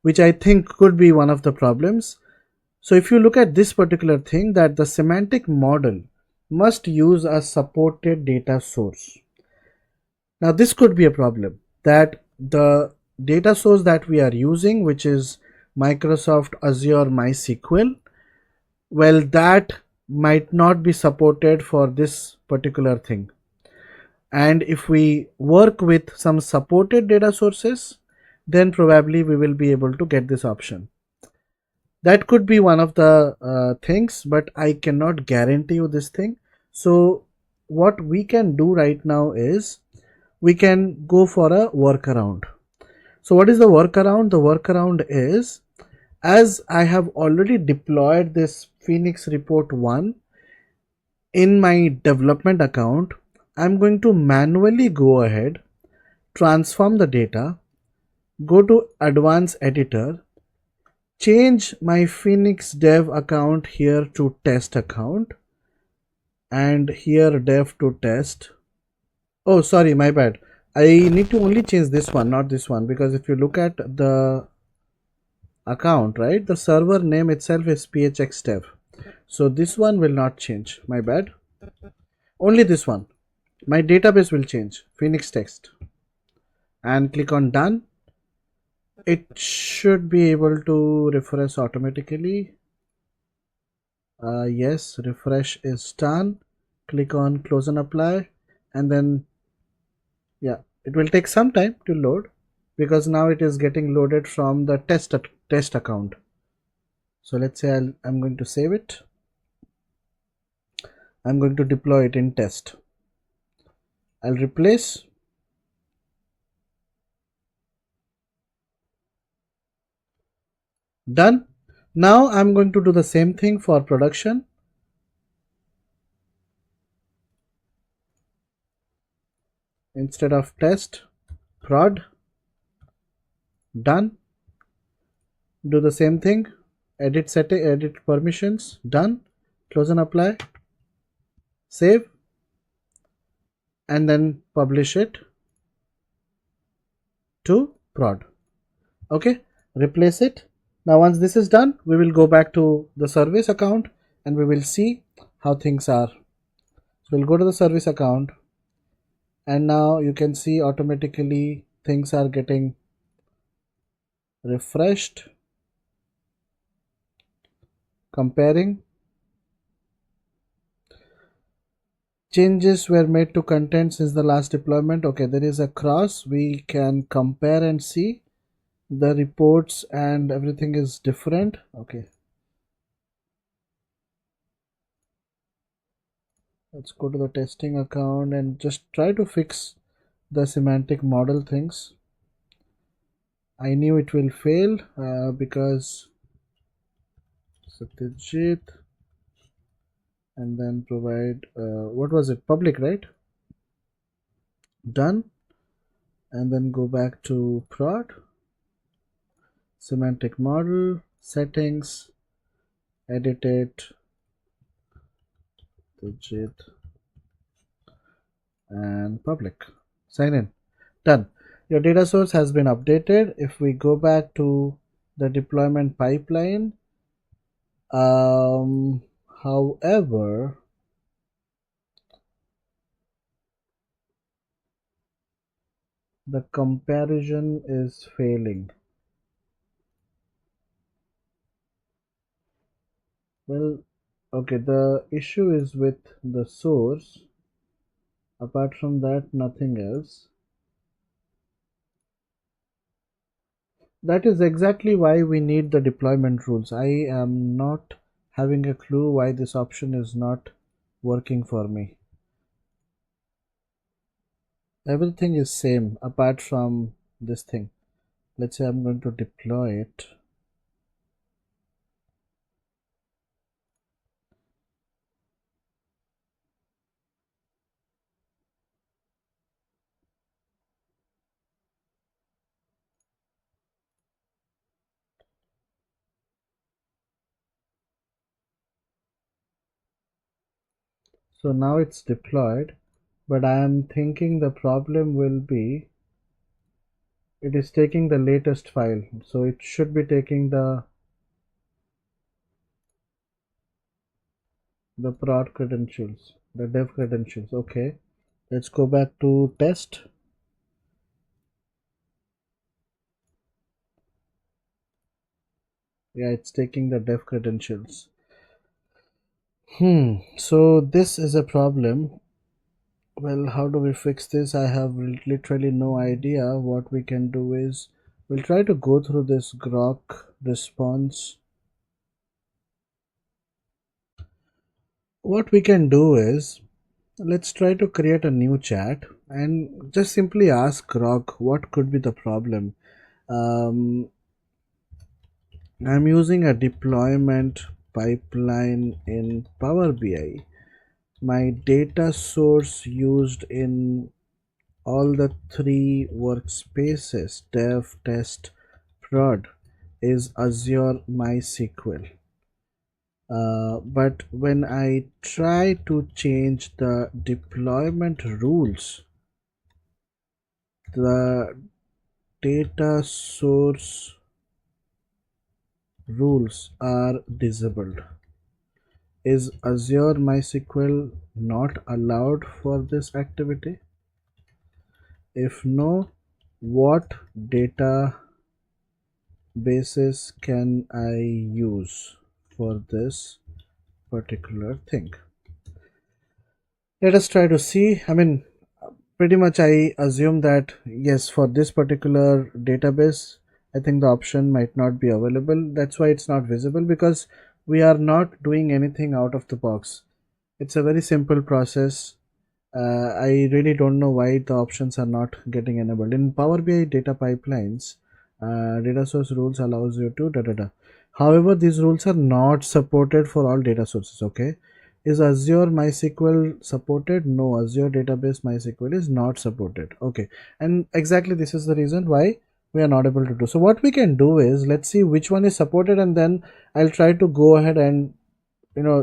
which I think could be one of the problems. So if you look at this particular thing, that the semantic model must use a supported data source. Now this could be a problem, that the data source that we are using, which is Microsoft Azure MySQL, well, that might not be supported for this particular thing. And if we work with some supported data sources, then probably we will be able to get this option. That could be one of the things, but I cannot guarantee you this thing. So what we can do right now is we can go for a workaround. So what is the workaround? The workaround is, as I have already deployed this Phoenix report 1 in my development account, I'm going to manually go ahead, transform the data, go to advanced editor, change my Phoenix dev account here to test account, and here dev to test. Oh, sorry, my bad. I need to only change this one, not this one, because if you look at the account, right, the server name itself is phxdev. So this one will not change, my bad. Only this one. My database will change, Phoenix text, and click on done. It should be able to refresh automatically. Yes, refresh is done. Click on close and apply, and then yeah, it will take some time to load because now it is getting loaded from the test account. So let's say I'm going to save it. I'm going to deploy it in test. I'll replace. Done. Now I'm going to do the same thing for production. instead of test, prod, done. Do the same thing, edit setting, edit permissions, done. Close and apply, save, and then publish it to prod. Okay, replace it. Now once this is done, we will go back to the service account and we will see how things are. So we'll go to the service account, and now you can see automatically things are getting refreshed, comparing. Changes were made to content since the last deployment. Okay, there is a cross. We can compare and see the reports and everything is different. Okay, let's go to the testing account and just try to fix the semantic model things. I knew it will fail because Satyajit, and then provide what was it, public, right? Done, and then go back to prod, semantic model, settings, edit it, Satyajit, and public, sign in, done. Your data source has been updated. If we go back to the deployment pipeline, however, the comparison is failing. Well, okay, the issue is with the source. Apart from that, nothing else. That is exactly why we need the deployment rules. I am not having a clue why this option is not working for me. Everything is same apart from this thing. Let's say I'm going to deploy it. So now it's deployed, but I am thinking the problem will be it is taking the latest file. So it should be taking the prod credentials, the dev credentials. Okay, let's go back to test. Yeah, it's taking the dev credentials. So this is a problem. Well, how do we fix this? I have literally no idea. What we can do is we'll try to go through this grok response. What we can do is let's try to create a new chat and just simply ask grok what could be the problem. I'm using a deployment pipeline in Power BI. My data source used in all the three workspaces, dev, test, prod, is Azure MySQL. But when I try to change the deployment rules, the data source rules are disabled. Is Azure MySQL not allowed for this activity? If no, what databases can I use for this particular thing? Let us try to see. I mean, pretty much I assume that yes, for this particular database, I think the option might not be available. That's why it's not visible, because we are not doing anything out of the box. It's a very simple process. I really don't know why the options are not getting enabled. In Power BI data pipelines, data source rules allows you to da da da. However, these rules are not supported for all data sources. Okay, Is Azure MySQL supported? No, Azure Database MySQL is not supported. Okay, and exactly this is the reason why we are not able to do. So what we can do is, let's see which one is supported, and then I'll try to go ahead and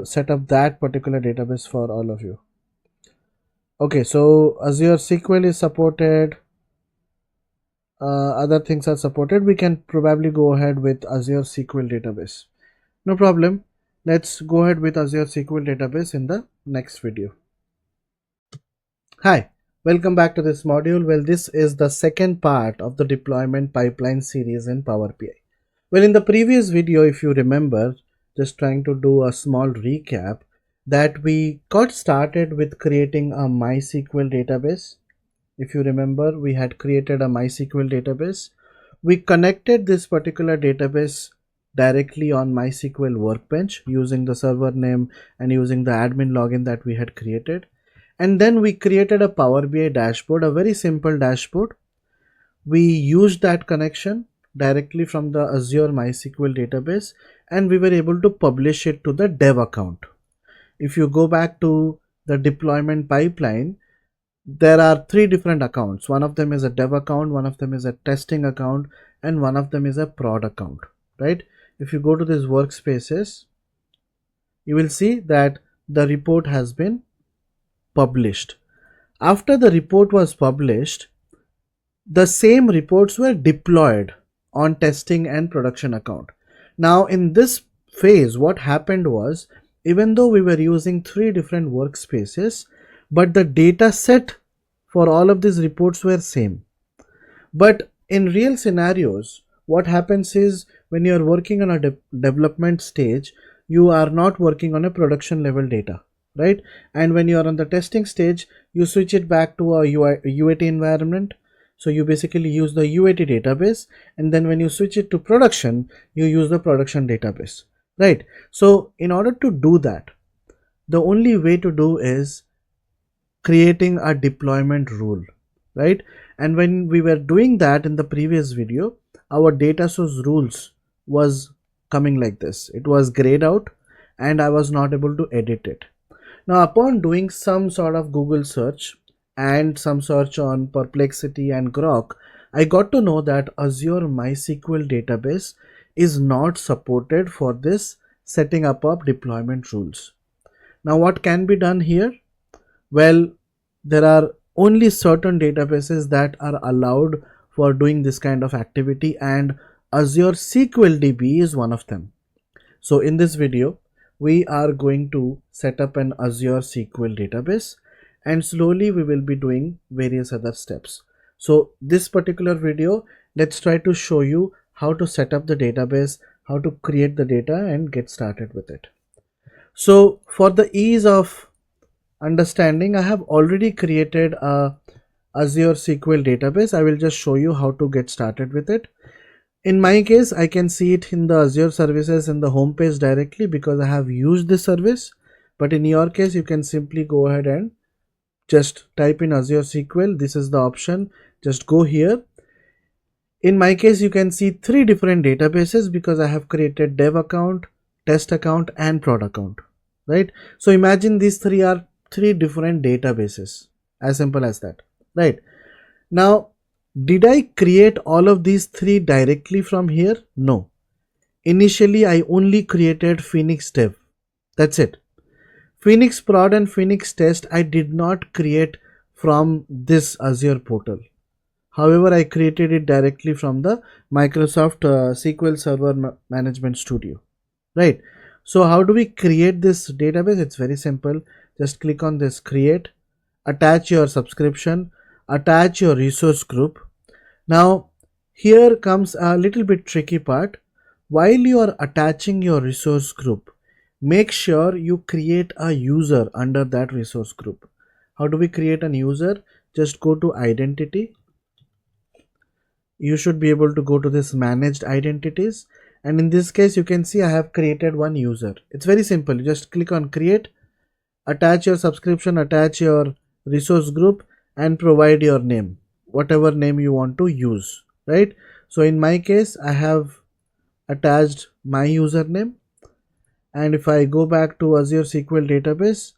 set up that particular database for all of you. Okay, so Azure SQL is supported. Other things are supported. We can probably go ahead with Azure SQL Database. No problem. Let's go ahead with Azure SQL Database in the next video. Hi, welcome back to this module. Well, this is the second part of the deployment pipeline series in Power BI. Well, in the previous video, if you remember, just trying to do a small recap, that we got started with creating a MySQL database. If you remember, we had created a MySQL database. We connected this particular database directly on MySQL Workbench using the server name and using the admin login that we had created. And then we created a Power BI dashboard, a very simple dashboard. We used that connection directly from the Azure MySQL database, and we were able to publish it to the dev account. If you go back to the deployment pipeline, there are three different accounts. One of them is a dev account, one of them is a testing account, and one of them is a prod account, right? If you go to these workspaces, you will see that the report has been published. After the report was published, the same reports were deployed on testing and production account. Now in this phase, what happened was, even though we were using three different workspaces, but the data set for all of these reports were same. But in real scenarios, what happens is, when you are working on a development stage, you are not working on a production level data, right? And when you are on the testing stage, you switch it back to a UAT environment. So you basically use the UAT database, and then when you switch it to production, you use the production database, right? So in order to do that, the only way to do is creating a deployment rule, right? And when we were doing that in the previous video, our data source rules was coming like this. It was grayed out and I was not able to edit it. Now upon doing some sort of Google search and some search on Perplexity and Grok, I got to know that Azure MySQL database is not supported for this setting up of deployment rules. Now what can be done here? Well, there are only certain databases that are allowed for doing this kind of activity, and Azure SQL DB is one of them. So in this video, we are going to set up an Azure SQL database, and slowly we will be doing various other steps. So this particular video, let's try to show you how to set up the database, how to create the data and get started with it. So for the ease of understanding, I have already created a Azure SQL database. I will just show you how to get started with it. In my case, I can see it in the Azure services in the home page directly because I have used this service. But in your case, you can simply go ahead and just type in Azure SQL. This is the option. Just go here. In my case, you can see three different databases because I have created dev account, test account, and prod account, right? So imagine these three are three different databases, as simple as that, right? Now, did I create all of these three directly from here? No. Initially, I only created Phoenix Dev. That's it. Phoenix Prod and Phoenix Test, I did not create from this Azure portal. However, I created it directly from the Microsoft SQL Server Management Studio, right? So how do we create this database? It's very simple. Just click on this create, attach your subscription, attach your resource group. Now here comes a little bit tricky part. While you are attaching your resource group, make sure you create a user under that resource group. How do we create a user? Just go to identity. You should be able to go to this managed identities, and in this case you can see I have created one user. It's very simple. You just click on create, attach your subscription, attach your resource group, and provide your name, whatever name you want to use, right? So in my case, I have attached my username, And if I go back to Azure SQL Database,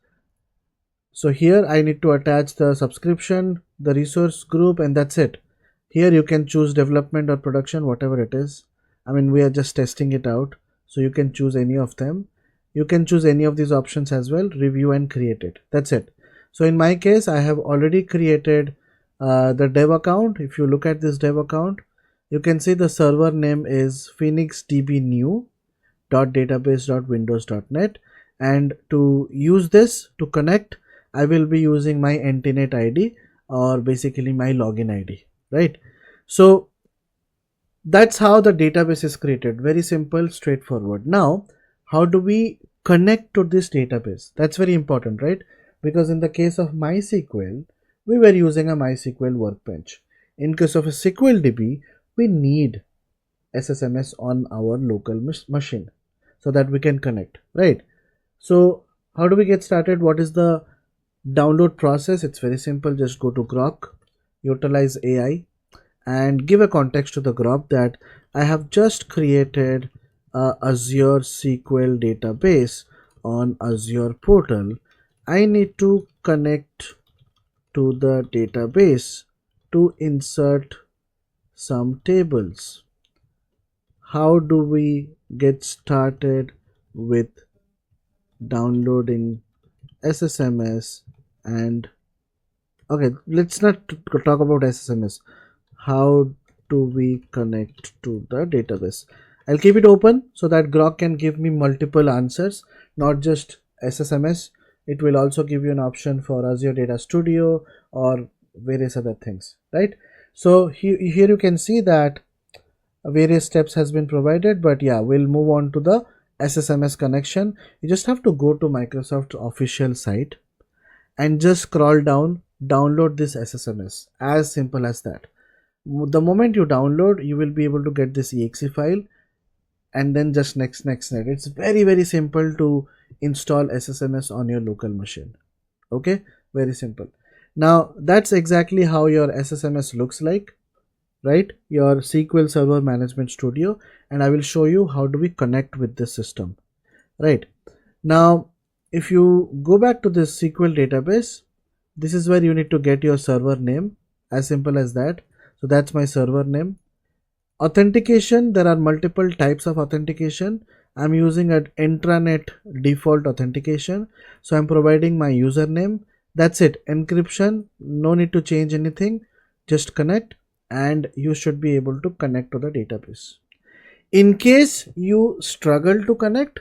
so here I need to attach the subscription, the resource group, and that's it. Here you can choose development or production, whatever it is. I mean, we are just testing it out. So you can choose any of them. You can choose any of these options as well, review and create it. That's it. So in my case, I have already created the dev account. If you look at this dev account, you can see the server name is phoenixdbnew.database.windows.net, and to use this to connect, I will be using my NTNet ID, or basically my login ID, right? So that's how the database is created. Very simple, straightforward. Now, how do we connect to this database? That's very important, right? Because in the case of MySQL, we were using a MySQL workbench. In case of a SQL DB, we need SSMS on our local machine so that we can connect, right? So how do we get started? What is the download process? It's very simple. Just go to Grok, utilize AI, and give a context to the Grok that I have just created a Azure SQL database on Azure portal. I need to connect to the database to insert some tables. How do we get started with downloading SSMS? And okay, let's not talk about SSMS. How do we connect to the database? I'll keep it open so that Grok can give me multiple answers, not just SSMS. It will also give you an option for Azure Data Studio or various other things, right? So here you can see that various steps has been provided, but yeah, we'll move on to the SSMS connection. You just have to go to Microsoft official site and just scroll down, download this SSMS. As simple as that. The moment you download, you will be able to get this exe file, and then just next. It's very simple to install SSMS on your local machine. Okay, very simple. Now that's exactly how your SSMS looks like, right? Your SQL Server Management Studio, and I will show you how do we connect with this system, right? Now if you go back to this SQL database, this is where you need to get your server name. As simple as that. So that's my server name. Authentication, there are multiple types of authentication. I'm using an intranet default authentication, so I'm providing my username. That's it. Encryption, no need to change anything, just connect, and you should be able to connect to the database. In case you struggle to connect,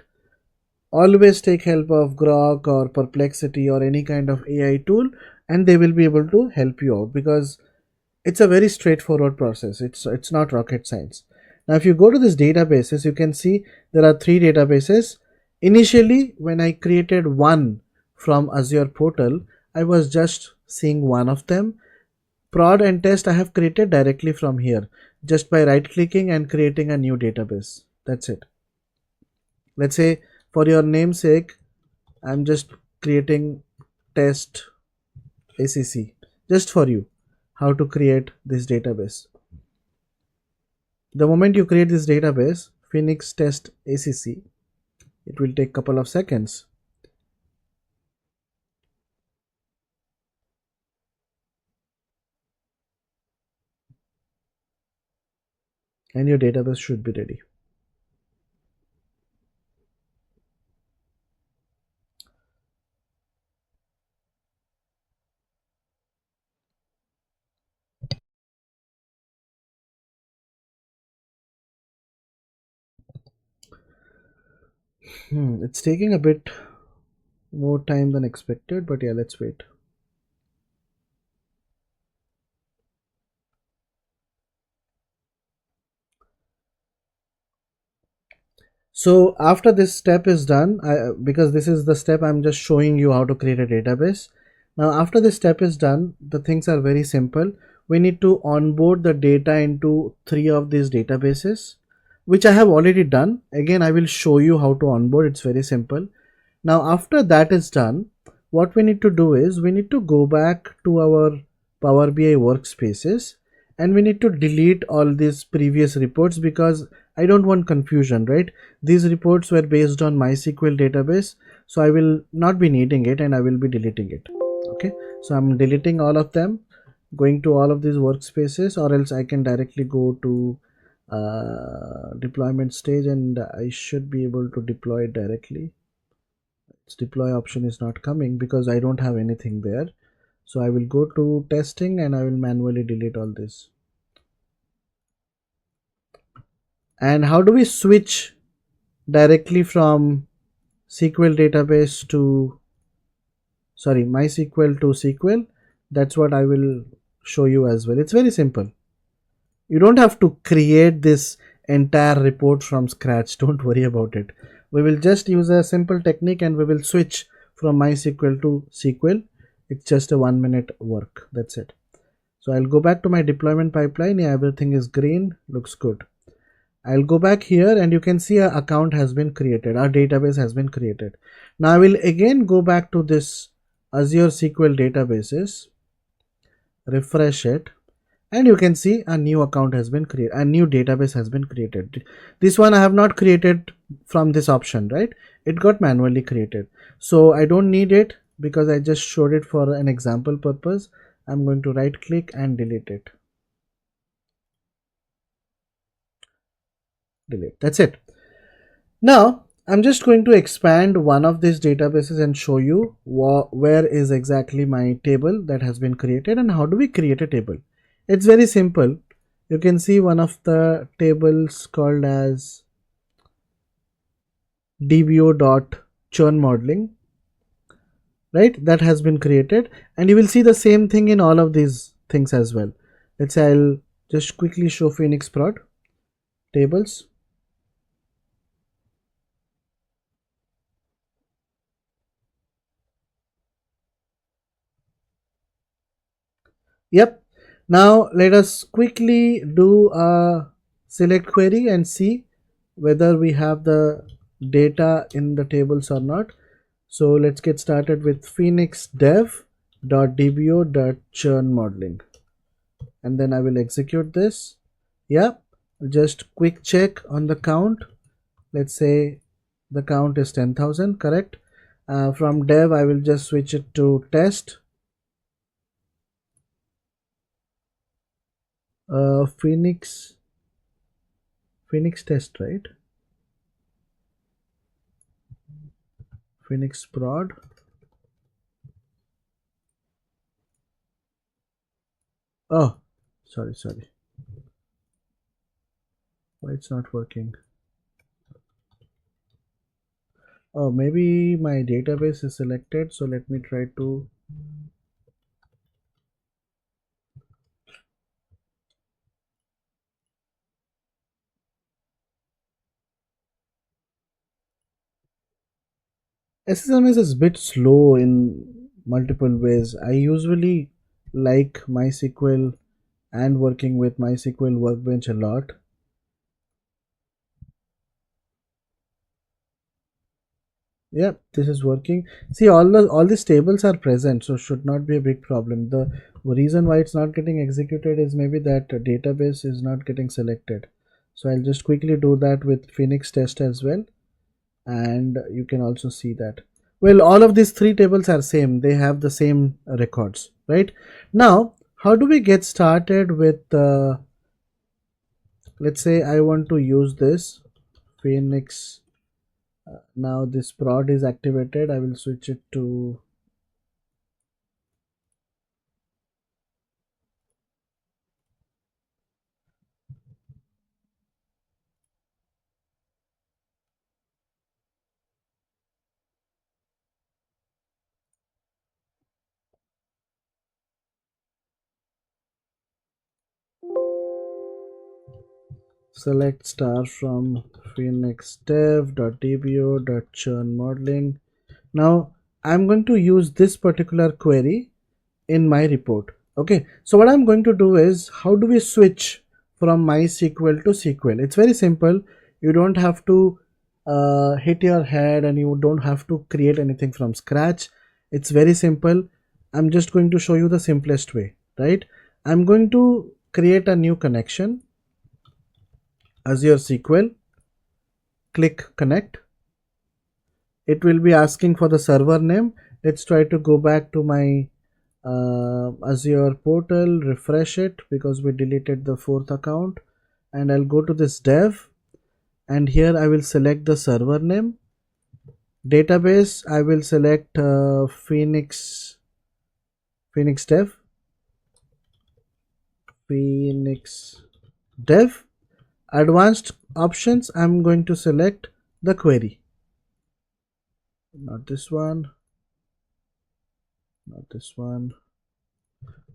always take help of Grok or Perplexity or any kind of AI tool, and they will be able to help you out, because it's a very straightforward process. It's not rocket science. Now if you go to this databases, you can see there are 3 databases. Initially when I created one from Azure portal, I was just seeing one of them. Prod and test I have created directly from here, just by right clicking and creating a new database. That's it. Let's say for your namesake, I'm just creating test ACC just for you, how to create this database. The moment you create this database, Phoenix test ACC, it will take a couple of seconds. And your database should be ready. It's taking a bit more time than expected, but yeah, let's wait. So after this step is done, because this is the step I'm just showing you how to create a database. Now after this step is done, the things are very simple. We need to onboard the data into 3 of these databases, which I have already done. Again, I will show you how to onboard. It's very simple. Now after that is done, what we need to do is we need to go back to our Power BI workspaces, and we need to delete all these previous reports, because I don't want confusion, right? These reports were based on MySQL database, so I will not be needing it and I will be deleting it. Okay, so I'm deleting all of them, going to all of these workspaces, or else I can directly go to deployment stage and I should be able to deploy it directly. Its deploy option is not coming because I don't have anything there. So I will go to testing and I will manually delete all this. And how do we switch directly from SQL database to MySQL to SQL? That's what I will show you as well. It's very simple. You don't have to create this entire report from scratch. Don't worry about it. We will just use a simple technique and we will switch from MySQL to SQL. It's just a 1 minute work. That's it. So I'll go back to my deployment pipeline. Yeah, everything is green, looks good. I'll go back here and you can see our account has been created. Our database has been created. Now I will again go back to this Azure SQL databases, refresh it, and you can see a new account has been created, a new database has been created. This one I have not created from this option, right? It got manually created, so I don't need it because I just showed it for an example purpose. I'm going to right click and delete it. Delete. That's it. Now I'm just going to expand one of these databases and show you where is exactly my table that has been created and how do we create a table. It's very simple. You can see one of the tables called as dbo.churn modeling, right? That has been created, and you will see the same thing in all of these things as well. Let's say I'll just quickly show Phoenix prod tables. Yep. Now let us quickly do a select query and see whether we have the data in the tables or not. So let's get started with Phoenix dev.dbo.churn modeling, and then I will execute this. Yep. Just quick check on the count. Let's say the count is 10,000, correct? From dev I will just switch it to test. Phoenix test, right? Phoenix prod. Oh, sorry. Why it's not working? Oh, maybe my database is selected, so let me try to SSMS is a bit slow in multiple ways. I usually like MySQL and working with MySQL Workbench a lot. Yeah, this is working. See, all these tables are present, so should not be a big problem. The reason why it's not getting executed is maybe that database is not getting selected. So I'll just quickly do that with Phoenix test as well, and you can also see that. Well, all of these three tables are same. They have the same records, right? Now, how do we get started with? Let's say I want to use this Phoenix. Now this prod is activated. I will switch it to select star from Phoenix dev.dbo.churn modeling. Now I'm going to use this particular query in my report. Okay, so what I'm going to do is, how do we switch from MySQL to SQL? It's very simple. You don't have to hit your head and you don't have to create anything from scratch. It's very simple. I'm just going to show you the simplest way, right? I'm going to create a new connection, Azure SQL, click connect. It will be asking for the server name. Let's try to go back to my Azure portal, refresh it because we deleted the fourth account, and I'll go to this dev, and here I will select the server name. Database, I will select Phoenix Dev, Phoenix Dev. Advanced options, I'm going to select the query, not this one, not this one,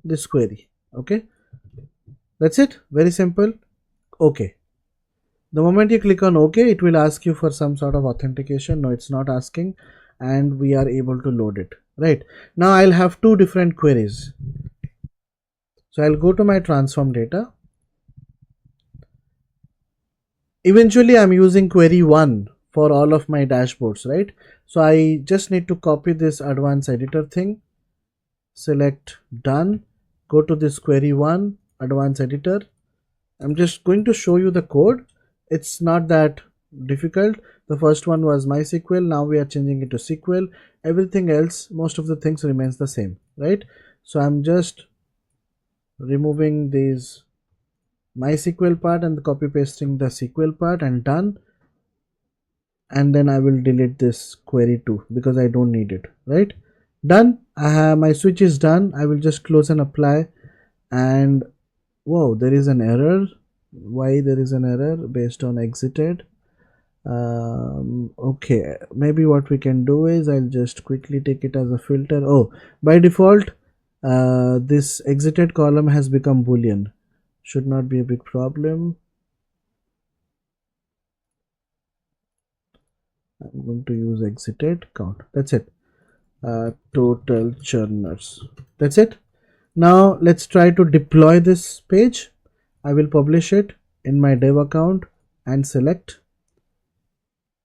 this query. Okay, that's it, very simple. Okay, the moment you click on OK, it will ask you for some sort of authentication. No, it's not asking, and we are able to load it. Right now I'll have two different queries. So I'll go to my transform data. Eventually I'm using query 1 for all of my dashboards, right? So I just need to copy this advanced editor thing, select done, go to this query 1 advanced editor. I'm just going to show you the code. It's not that difficult. The first one was MySQL, now we are changing it to SQL. Everything else, most of the things remains the same, right? So I'm just removing these MySQL part and copy pasting the SQL part, and done. And then I will delete this query too because I don't need it, right? Done. I have my switch is done. I will just close and apply, and whoa, there is an error. Why there is an error? Based on exited. Okay, maybe what we can do is I'll just quickly take it as a filter. Oh, by default this exited column has become boolean. Should not be a big problem. I'm going to use exited count. That's it. Total churners. That's it. Now let's try to deploy this page. I will publish it in my dev account and select,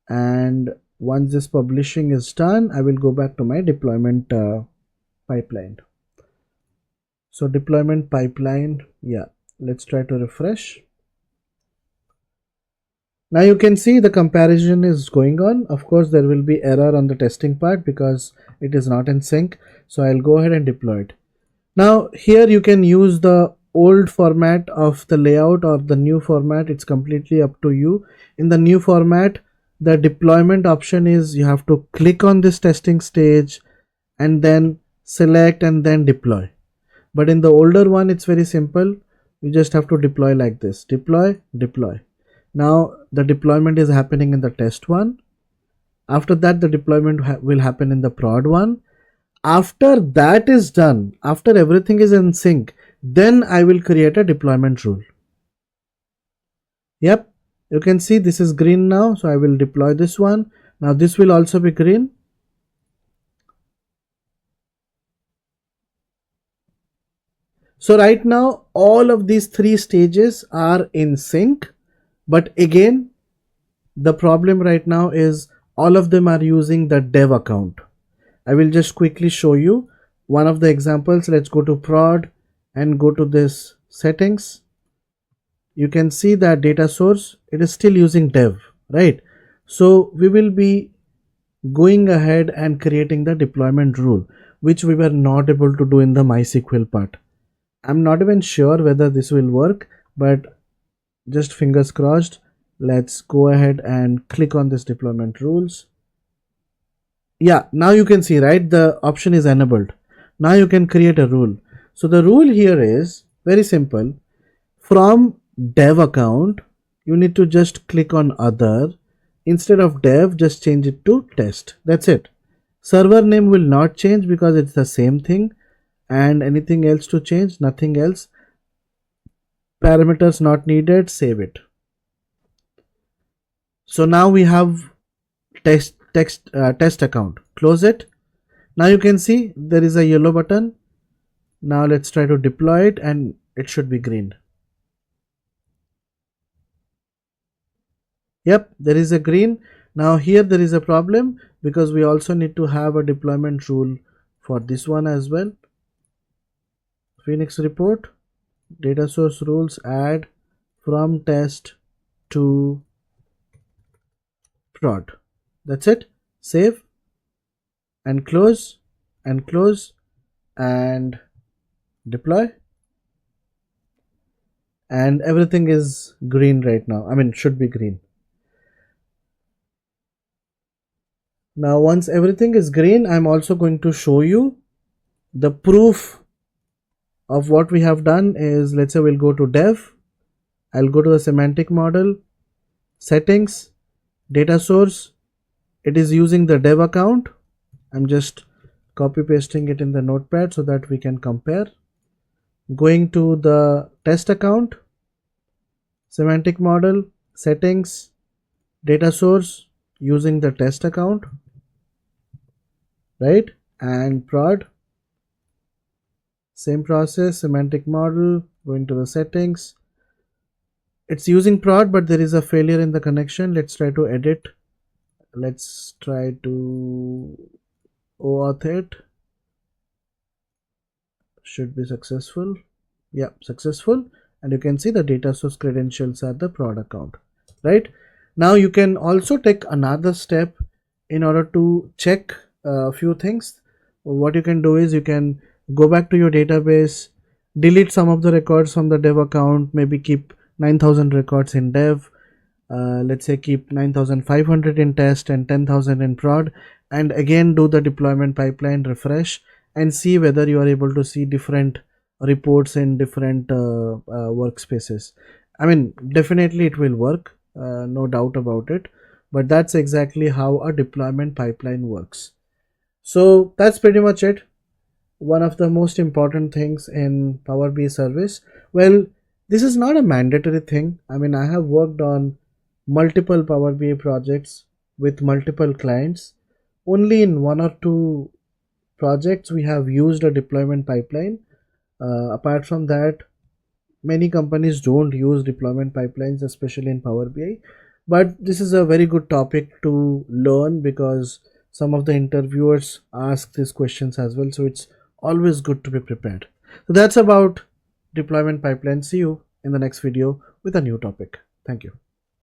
and once this publishing is done, I will go back to my deployment pipeline. So deployment pipeline, yeah, let's try to refresh. Now you can see the comparison is going on. Of course there will be error on the testing part because it is not in sync. So I'll go ahead and deploy it. Now here you can use the old format of the layout or the new format. It's completely up to you. In the new format, the deployment option is you have to click on this testing stage and then select and then deploy. But in the older one, it's very simple. You just have to deploy like this. Deploy, deploy. Now the deployment is happening in the test one. After that, the deployment will happen in the prod one. After that is done, after everything is in sync, then I will create a deployment rule. Yep, you can see this is green now, so I will deploy this one. Now this will also be green. So right now all of these three stages are in sync, but again the problem right now is all of them are using the dev account. I will just quickly show you one of the examples. Let's go to prod and go to this settings. You can see that data source, it is still using dev, right? So we will be going ahead and creating the deployment rule, which we were not able to do in the MySQL part. I'm not even sure whether this will work, but just fingers crossed. Let's go ahead and click on this deployment rules. Yeah, now you can see, right, the option is enabled. Now you can create a rule. So the rule here is very simple. From dev account, you need to just click on other. Instead of dev, just change it to test. That's it. Server name will not change because it's the same thing, and anything else to change, nothing else. Parameters not needed, save it. So now we have test account. Close it. Now you can see there is a yellow button. Now let's try to deploy it and it should be green. Yep, there is a green. Now here there is a problem because we also need to have a deployment rule for this one as well. Phoenix report, data source rules, add from test to prod. That's it. Save and close and close and deploy, and everything is green right now. I mean, should be green. Now once everything is green, I'm also going to show you the proof of what we have done. Is, let's say we'll go to dev, I'll go to the semantic model, settings, data source. It is using the dev account. I'm just copy pasting it in the notepad so that we can compare. Going to the test account, semantic model, settings, data source, using the test account, right? And prod, same process, semantic model, going to the settings. It's using prod, but there is a failure in the connection. Let's try to edit. Let's try to OAuth it. Should be successful. Yeah, successful. And you can see the data source credentials are the prod account, right? Now you can also take another step in order to check a few things. What you can do is you can go back to your database, delete some of the records from the dev account, maybe keep 9,000 records in dev, let's say keep 9,500 in test and 10,000 in prod, and again do the deployment pipeline, refresh, and see whether you are able to see different reports in different workspaces. I mean, definitely it will work, no doubt about it, but that's exactly how a deployment pipeline works. So that's pretty much it. One of the most important things in Power BI service, well, this is not a mandatory thing. I mean, I have worked on multiple Power BI projects with multiple clients. Only in one or two projects we have used a deployment pipeline. Apart from that, many companies don't use deployment pipelines, especially in Power BI. But this is a very good topic to learn because some of the interviewers ask these questions as well. So it's always good to be prepared. So that's about deployment pipeline. See you in the next video with a new topic. Thank you.